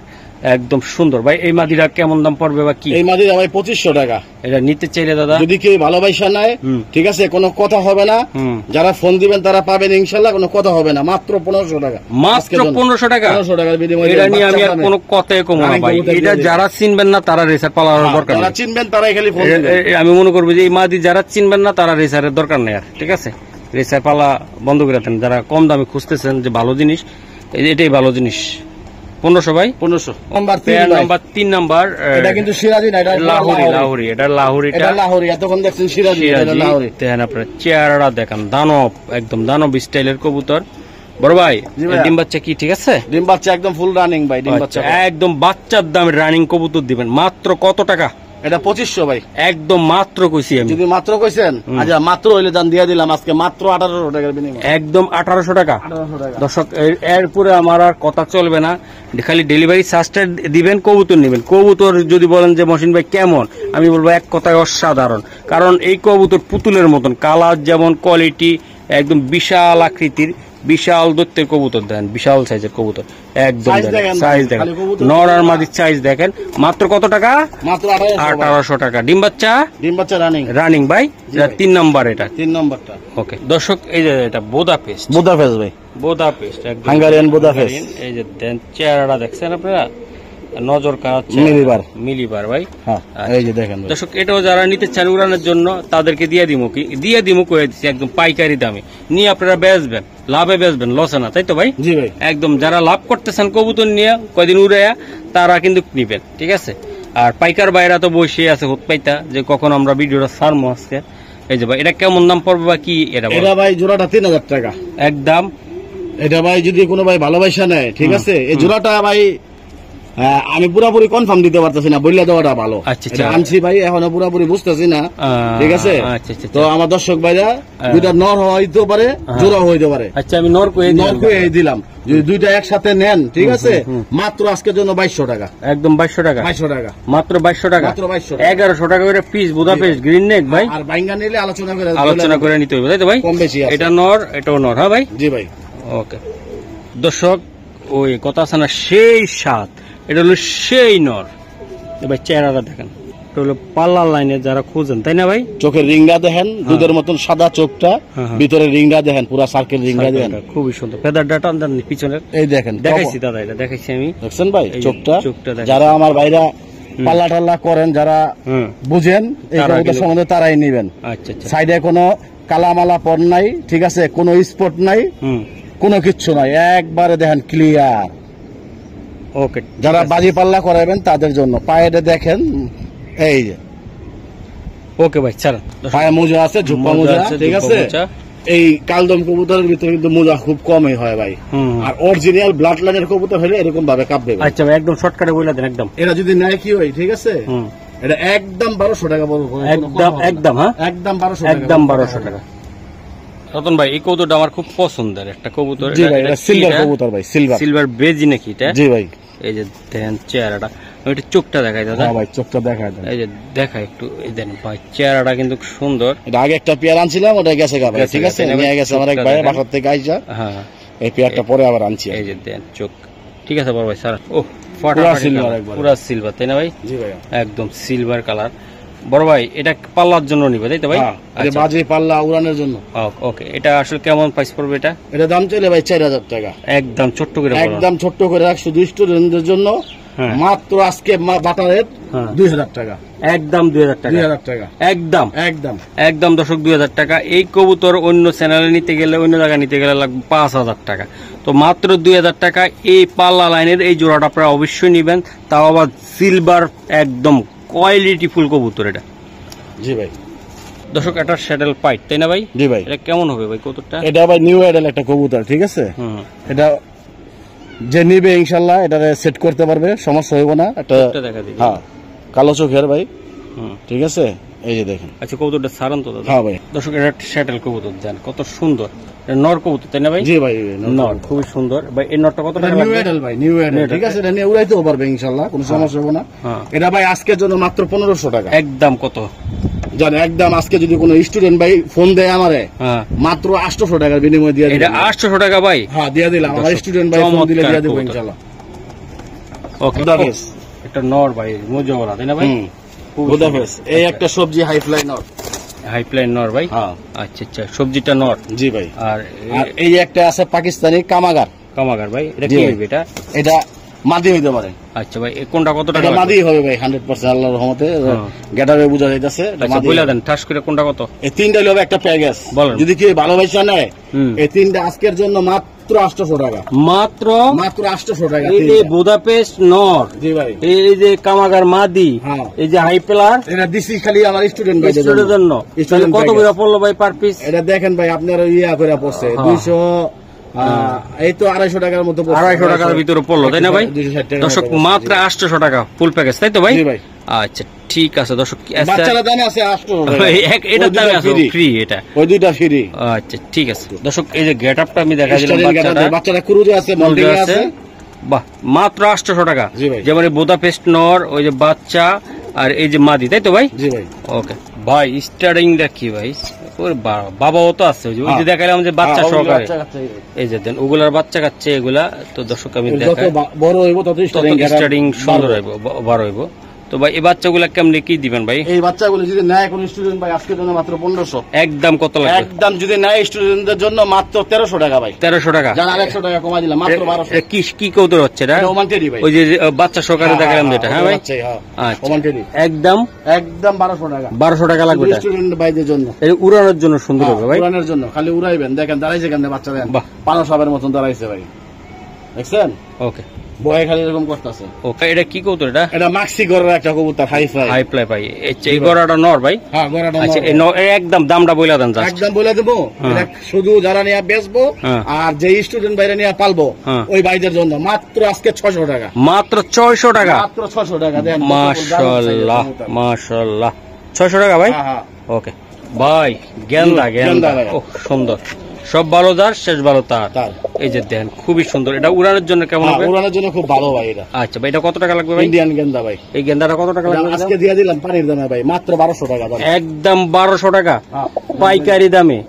একদম সুন্দর ভাই। এই মাদিরা কেমন দাম পড়বে বা কি? এই মাদিরা ভাই 2500 টাকা। এটা নিতে চাইলে দাদা যদি কেউ ভালোবাসা নেয়, ঠিক আছে, কোনো কথা হবে না, যারা ফোন দিবেন তারা পাবেন ইনশাআল্লাহ, কোনো কথা হবে না, মাত্র 1500 টাকা, মাত্র 1500 টাকা। 1500 টাকার বিনিময়ে এটা নিয়ে আমি আর কোনো কথাই কম না ভাই। এটা যারা চিনবেন না তারা রেসার পালার দরকার নেই, যারা চিনবেন তারাই খালি ফোন দিবেন। আমি মনে করব যে এই মাদি যারা চিনবেন না তারা রেসারের দরকার নেই আর, ঠিক আছে? রেসার পালা বন্ধ করে দেন। যারা কম দামে খুঁজতেছেন যে ভালো জিনিস, এটাই ভালো জিনিস। 1500 ভাই, 1500 নাম্বার 3 নাম্বার। এটা কিন্তু সিরাজি না, এটা লাহোরি, লাহোরি, এটা লাহোরি, এটা লাহোরি। এতক্ষণ দেখছেন সিরাজি, এটা লাহোরি। দেখেন আপনারা চেহারাটা দেখেন, দানব, একদম দানব স্টাইলের কবুতর। বড় ভাই ডিম বাচ্চা কি ঠিক আছে? ডিম বাচ্চা একদম ফুল রানিং ভাই, ডিম বাচ্চা একদম বাচ্চার দামের রানিং কবুতর দিবেন। মাত্র কত টাকা? এটা 2500 ভাই, একদম মাত্র কইছি আমি। যদি মাত্র কইছেন, আচ্ছা মাত্র হইলে দাম দিয়ে দিলাম আজকে, মাত্র 1800 টাকার বিনিময়ে, একদম 1800 টাকা। দর্শক এরপরে আমার আর কথা চলবে না, খালি ডেলিভারি চার্জটা দিবেন, কবুতর নেবেন। কবুতর যদি বলেন যে মহসিন ভাই কেমন, আমি বলবো এক কথায় অসাধারণ। কারণ এই কবুতর পুতুলের মতন, কালার যেমন, কোয়ালিটি একদম বিশাল আকৃতির, বিশাল দৈত্যের কবুতর দেন, বিশাল সাইজের কবুতর, একদম সাইজ দেখেন, নর আর মাদির সাইজ দেখেন। মাত্র কত টাকা? মাত্র 1800 টাকা। ডিম বাচ্চা, ডিম বাচ্চা রানিং, রানিং ভাই। 3 নাম্বার, এটা 3 নাম্বারটা। ওকে দর্শক এই যে এটা বোদাপেস্ট, বোদাপেস্ট ভাই, বোদাপেস্ট একদম হাঙ্গারিয়ান বোদাপেস্ট। এই যে দেন চেহারাটা দেখছেন আপনারা, নজর কাছে মিলিবার, মিলিবার ভাই। হ্যাঁ এই যে দেখেন দর্শক, এটাও যারা নিতে চান উড়ানোর জন্য তাদেরকে দিয়ে দিমু, কি দিয়ে দিমু কয়ে দিচ্ছি, একদম পাইকারি দামে নিয়ে আপনারা বেচবেন, লাভে বেচবেন, লসে না, তাই তো ভাই? জি ভাই, একদম যারা লাভ করতেছেন কবুতর নিয়ে কয়দিন উড়াইয়া, তারা কিন্তু নিবেন, ঠিক আছে? আর পাইকার বাইরা তো বসে আছে হুত পাইতা যে কখন আমরা ভিডিওটা ছাড়বো আজকে। এই যে ভাই এটা কেমন দাম পড়বে বা কি? এটা ভাই জোড়াটা 3000 টাকা একদম। এটা ভাই যদি কোনো ভাই ভালোবাসা নেয়, ঠিক আছে, এই জোড়াটা ভাই আমি পুরোপুরি কনফার্ম দিতে পারতেছি না, বললে দেওয়াটা ভালো। আচ্ছা আনছি ভাই, এখনো পুরোপুরি বুঝতেছি না, ঠিক আছে? তো আমার দর্শক ভাইরা, দুইটা নর হইতে পারে, জোড়া হইতে পারে। আচ্ছা আমি নর কয়ে দিলাম, যদি দুইটা একসাথে নেন, ঠিক আছে, মাত্র আজকের জন্য 2200 টাকা, একদম 2200 টাকা, 2200 টাকা, মাত্র 2200 টাকা, মাত্র 2200, 1100 টাকা করে পিস বুদাপেস্ট গ্রিন নেক ভাই। আর বাইঙ্গা নিলে আলোচনা করে নিতে হবে, তাই তো ভাই? কম বেশি এটা নর, এটাও নর। হ্যাঁ ভাই, জি ভাই। ওকে দর্শক, ওই কথা আছে না, সেই সাত, এটা হলো সেই নর। এবার চেহারাটা দেখেন, এটা হলো পাল্লার লাইনে যারা খুঁজেন, তাই না ভাই? চোখের রিংটা দেখেন, দুধের মতন সাদা চোখটা, ভিতরে রিংটা দেখেন, পুরা সার্কেল রিংটা দেখেন, খুবই সুন্দর। ফেদারটা টান দেন পিছনের, এই দেখেন, দেখাইছি দাদা, এটা দেখাইছি আমি, দেখছেন ভাই চোখটা? যারা আমার ভাইরা পাল্লা টাল্লা করেন, যারা বুঝেন এই কবুতর সম্বন্ধে, তারাই নিবেন। আচ্ছা আচ্ছা, সাইডে কোনো কালামালা পর নাই, ঠিক আছে, কোনো স্পট নাই, কোনো কিচ্ছু নাই, একবারে দেখেন ক্লিয়ার। ওকে, যারা বাজি পাল্লা করাবেন তাদের জন্য পায়েটা দেখেন, এই যে। ওকে ভাই, ছাড়েন। পায়ে মোজা আছে, ঝুপা মোজা, ঠিক আছে? এই কালদম কবুতরের ভিতরে কিন্তু মোজা খুব কমই হয় ভাই, আর অরিজিনাল ব্লাড লাইনের কবুতর হলে এরকম ভাবে কাঁপবে। আচ্ছা ভাই, একদম শর্টকাটে বলে দেন একদম। এরা যদি নেয় কি হয়, ঠিক আছে, এটা একদম 1200 টাকা বলবো, একদম একদম। হ্যাঁ একদম 1200, একদম 1200 টাকা। রতন ভাই এই কবুতরটা আমার খুব পছন্দের একটা কবুতর। জি ভাই, এটা সিলভার কবুতর ভাই, সিলভার, সিলভার বেজি নাকি এটা? জি ভাই। এই যে দেখেন চেহারাটা, এটা চোখটা দেখাই দাদা। হ্যাঁ ভাই, চোখটা দেখাই দেন, এই যে দেখা একটু, এই দেন ভাই চেহারাটা কিন্তু সুন্দর। এটা আগে একটা পেয়ার আনছিলাম, ওটা গেছে গা ভাই, ঠিক আছে, নিয়ে গেছে আমার এক ভাই বাসার থেকে আইসা। হ্যাঁ, এই পেয়ারটা পরে আবার আনছি। এই যে দেন চোখ, ঠিক আছে বড় ভাই, স্যার। ও সিলভার একবার, পুরা সিলভার, তাই না ভাই? জি ভাই, একদম সিলভার কালার। বড় ভাই এটা পাল্লার জন্য নিবে, তাই তো ভাই? আচ্ছা, বাজে পাল্লা উড়ানোর জন্য। ওকে, এটা আসলে কেমন প্রাইস পড়বে এটা? এটা দাম চলে ভাই 4000 টাকা। একদম ছোট্ট করে বলো। একদম ছোট্ট করে রাখ, শুধু স্টুডেন্টদের জন্য মাত্র আজকে বাটারের 2000 টাকা। একদম 2000 টাকা, 2000 টাকা একদম একদম একদম দর্শক 2000 টাকা। এই কবুতর অন্য চ্যানেলে নিতে গেলে, অন্য জায়গায় নিতে গেলে লাগবে 5000 টাকা। তো মাত্র 2000 টাকা এই পাল্লা লাইনের এই জোড়াটা আপনারা অবশ্যই নিবেন, তাও আবার সিলভার, একদম কোয়ালিটি ফুল কবুতর এটা। জি ভাই। দর্শক এটা শ্যাডেল পাইট, তাই না ভাই? জি ভাই। এটা কেমন হবে ভাই কবুতরটা? এটা ভাই নিউ অ্যাডাল একটা কবুতর, ঠিক আছে? এটা যে নিবে ইনশাল্লাহ এটা সেট করতে পারবে, সমস্যা হইব না। একটা দেখা দিই। হ্যাঁ, কালো চোখের ভাই, ঠিক আছে? এই যে দেখেন। আচ্ছা, কবুতরটা সারান তো দাদা। হ্যাঁ ভাই। দর্শক এটা শ্যাডেল কবুতর, দেন কত সুন্দর। এটা নর কবুতর, তাই না ভাই? জি ভাই, নর খুবই সুন্দর ভাই। এই নরটা কত টাকা নিউ লাগবে? অ্যাডাল ভাই, নিউ অ্যাডাল, ঠিক আছে? এটা নিয়ে উড়াইতেও পারবে ইনশাল্লাহ, কোনো সমস্যা হবে না। এটা ভাই আজকের জন্য মাত্র 1500 টাকা। একদম কত জানেন? একদম আজকে যদি কোনো স্টুডেন্ট ভাই ফোন দেয় আমারে, মাত্র 800 টাকার বিনিময়ে দিয়ে দিলাম। এটা 800 টাকা ভাই? হ্যাঁ, দিয়ে দিলাম। আমার স্টুডেন্ট ভাই ফোন দিলে দিয়ে দেবো ইনশাল্লাহ। ওকে, এটা নর ভাই, মজোরা, তাই না ভাই? খুদাফেজ। এই একটা সবজি হাই ফ্লাই নর, হাই ফ্লাই নর ভাই। হ্যাঁ। আচ্ছা আচ্ছা, সবজিটা নর। জি ভাই। আর এই একটা আছে পাকিস্তানি কামাগার। কামাগার ভাই, এটা জি কি ভাই। হবে? এটা এটা মাদি হইতে পারে। আচ্ছা ভাই, এই কোনটা কত টাকা এটা লাগবে? মাদি হবে ভাই 100% আল্লাহর রহমতে। গেটারে বোঝা যাইতাছে এটা আচ্ছা, মাদি। বলে দেন ঠাস করে কোনটা কত? এই তিনটা হবে একটা প্যাকেজ। বলেন। যদি কি ভালোবাসা নেয়, এই তিনটা আজকের জন্য মাত্র 800 টাকা। মাত্র মাত্র 800 টাকা। এই যে বুদাপেস্ট নর, জি ভাই। এই যে কামাগার মাদি, হ্যাঁ। এই যে হাই প্লার, এটা দিছি খালি আমার স্টুডেন্ট ভাইদের স্টুডেন্টের জন্য। Student কত package। করে পড়লো ভাই পার পিস? এটা দেখেন ভাই, আপনার ইয়া করে পড়ছে 200, এই তো 250 টাকার মতো পড়ছে। 250 টাকার ভিতরে পড়লো, তাই না ভাই? 260 টাকা দর্শক মতো পড়ছে। মাত্র 800 টাকা ফুল প্যাকেজ, তাই তো ভাই? জি ভাই। আচ্ছা ঠিক আছে দর্শক, বাচ্চারা দামে আছে 800 টাকা। এটার দামে আছে ফ্রি এটা। ওই দুইটা ফ্রি। আচ্ছা ঠিক আছে দর্শক, এই যে গেটআপটা আমি দেখা দিলাম বাচ্চারা ক্রুজে আছে, মল্টিং আছে। বাহ, মাত্র 800 টাকা। জি ভাই। যেমন বুদাপেস্ট নর, ওই যে বাচ্চা, আর এই যে মাদি, তাই তো ভাই? জি ভাই। ওকে ভাই, স্টার্টিংটা কি ভাই? ওর বাবাও তো আছে, ওই যে দেখালাম যে বাচ্চা সহকারে, এই যে দেন ওগুলার বাচ্চা কাচ্ছে এগুলা। তো দর্শক আমি দেখাই, বড় হইব তত স্টার্টিং সুন্দর হইব, বড় হইব। তো ভাই এই বাচ্চাগুলা কেমনে কি দিবেন ভাই? এই বাচ্চাগুলো যদি নেয় কোন স্টুডেন্ট ভাই আজকের জন্য মাত্র 1500। একদম কত লাগবে? একদম যদি নেয় স্টুডেন্টদের জন্য মাত্র 1300 টাকা ভাই। 1300 টাকা। জান, আর 100 টাকা কমাই দিলাম, মাত্র 1200। কি কি কৌতুক হচ্ছে এটা? এটা ওমান টেডি ভাই। ওই যে বাচ্চা সহকারে দেখালাম যেটা, হ্যাঁ ভাই? আচ্ছা, ওমান টেডি। একদম একদম 1200 টাকা। 1200 টাকা লাগবে এটা স্টুডেন্ট ভাইদের জন্য। এই উড়ানোর জন্য সুন্দর হবে ভাই। উড়ানোর জন্য খালি উড়াইবেন, দেখেন দাঁড়াইছে কেন বাচ্চা, দেন বাহ, পানো সাবের মতন দাঁড়াইছে ভাই, দেখছেন? ওকে, বয় খালি এরকম করতেছে। ওকে, এটা কি কৌতুক? এটা এটা মাক্সি গড়ের একটা কবুতর, হাই ফ্লাই। হাই ফ্লাই ভাই। এই গড়াটা নর ভাই? হ্যাঁ, গড়াটা আচ্ছা, নর। একদম দামটা বইলা দেন জাস্ট। একদম বলে দেবো, এটা শুধু যারা নিয়ে বেচবো আর যে স্টুডেন্ট বাইরে নিয়ে পালবো ওই ভাইদের জন্য মাত্র আজকে 600 টাকা। মাত্র 600 টাকা? মাত্র 600 টাকা। দেন মাশাআল্লাহ মাশাআল্লাহ, 600 টাকা ভাই। হ্যাঁ, ওকে ভাই, গেন্দা ভাই। ও সুন্দর, সব ভালো যার শেষ ভালো তার। এই যে দেখেন খুবই সুন্দর। এটা উড়ানোর জন্য কেমন হবে? উড়ানোর জন্য খুব ভালো ভাই এটা। আচ্ছা ভাই, এটা কত টাকা লাগবে ভাই? ইন্ডিয়ান গেন্দা ভাই। এই গেন্দাটা কত টাকা লাগবে? আজকে দিয়ে দিলাম পানির দামে ভাই, মাত্র 1200 টাকা। একদম 1200 টাকা পাইকারি দামে।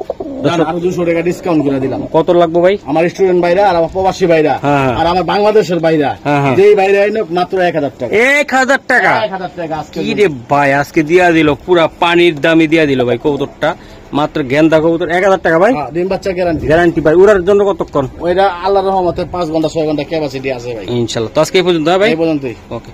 আর 200 টাকা ডিসকাউন্ট করে দিলাম। কত লাগবে ভাই? আমার স্টুডেন্ট ভাইরা আর আমার প্রবাসী ভাইরা আর আমার বাংলাদেশের ভাইরা, যেই ভাইরা মাত্র 1000 টাকা। 1000 টাকা? 1000 টাকা আজকে। কি রে ভাই, আজকে দিয়া দিল পুরা পানির দামে দিয়া দিল ভাই কবুতরটা। মাত্র গেন্দা কবুতর 1000 টাকা ভাই। ডিম বাচ্চা গ্যারান্টি। গ্যারান্টি ভাই। উড়ার জন্য কতক্ষণ? ওইটা আল্লাহর রহমতে 5 ঘন্টা 6 ঘন্টা ক্যাপাসিটি আছে ভাই ইনশাআল্লাহ। তো আজকে এই পর্যন্ত ভাই? এই পর্যন্তই। ওকে।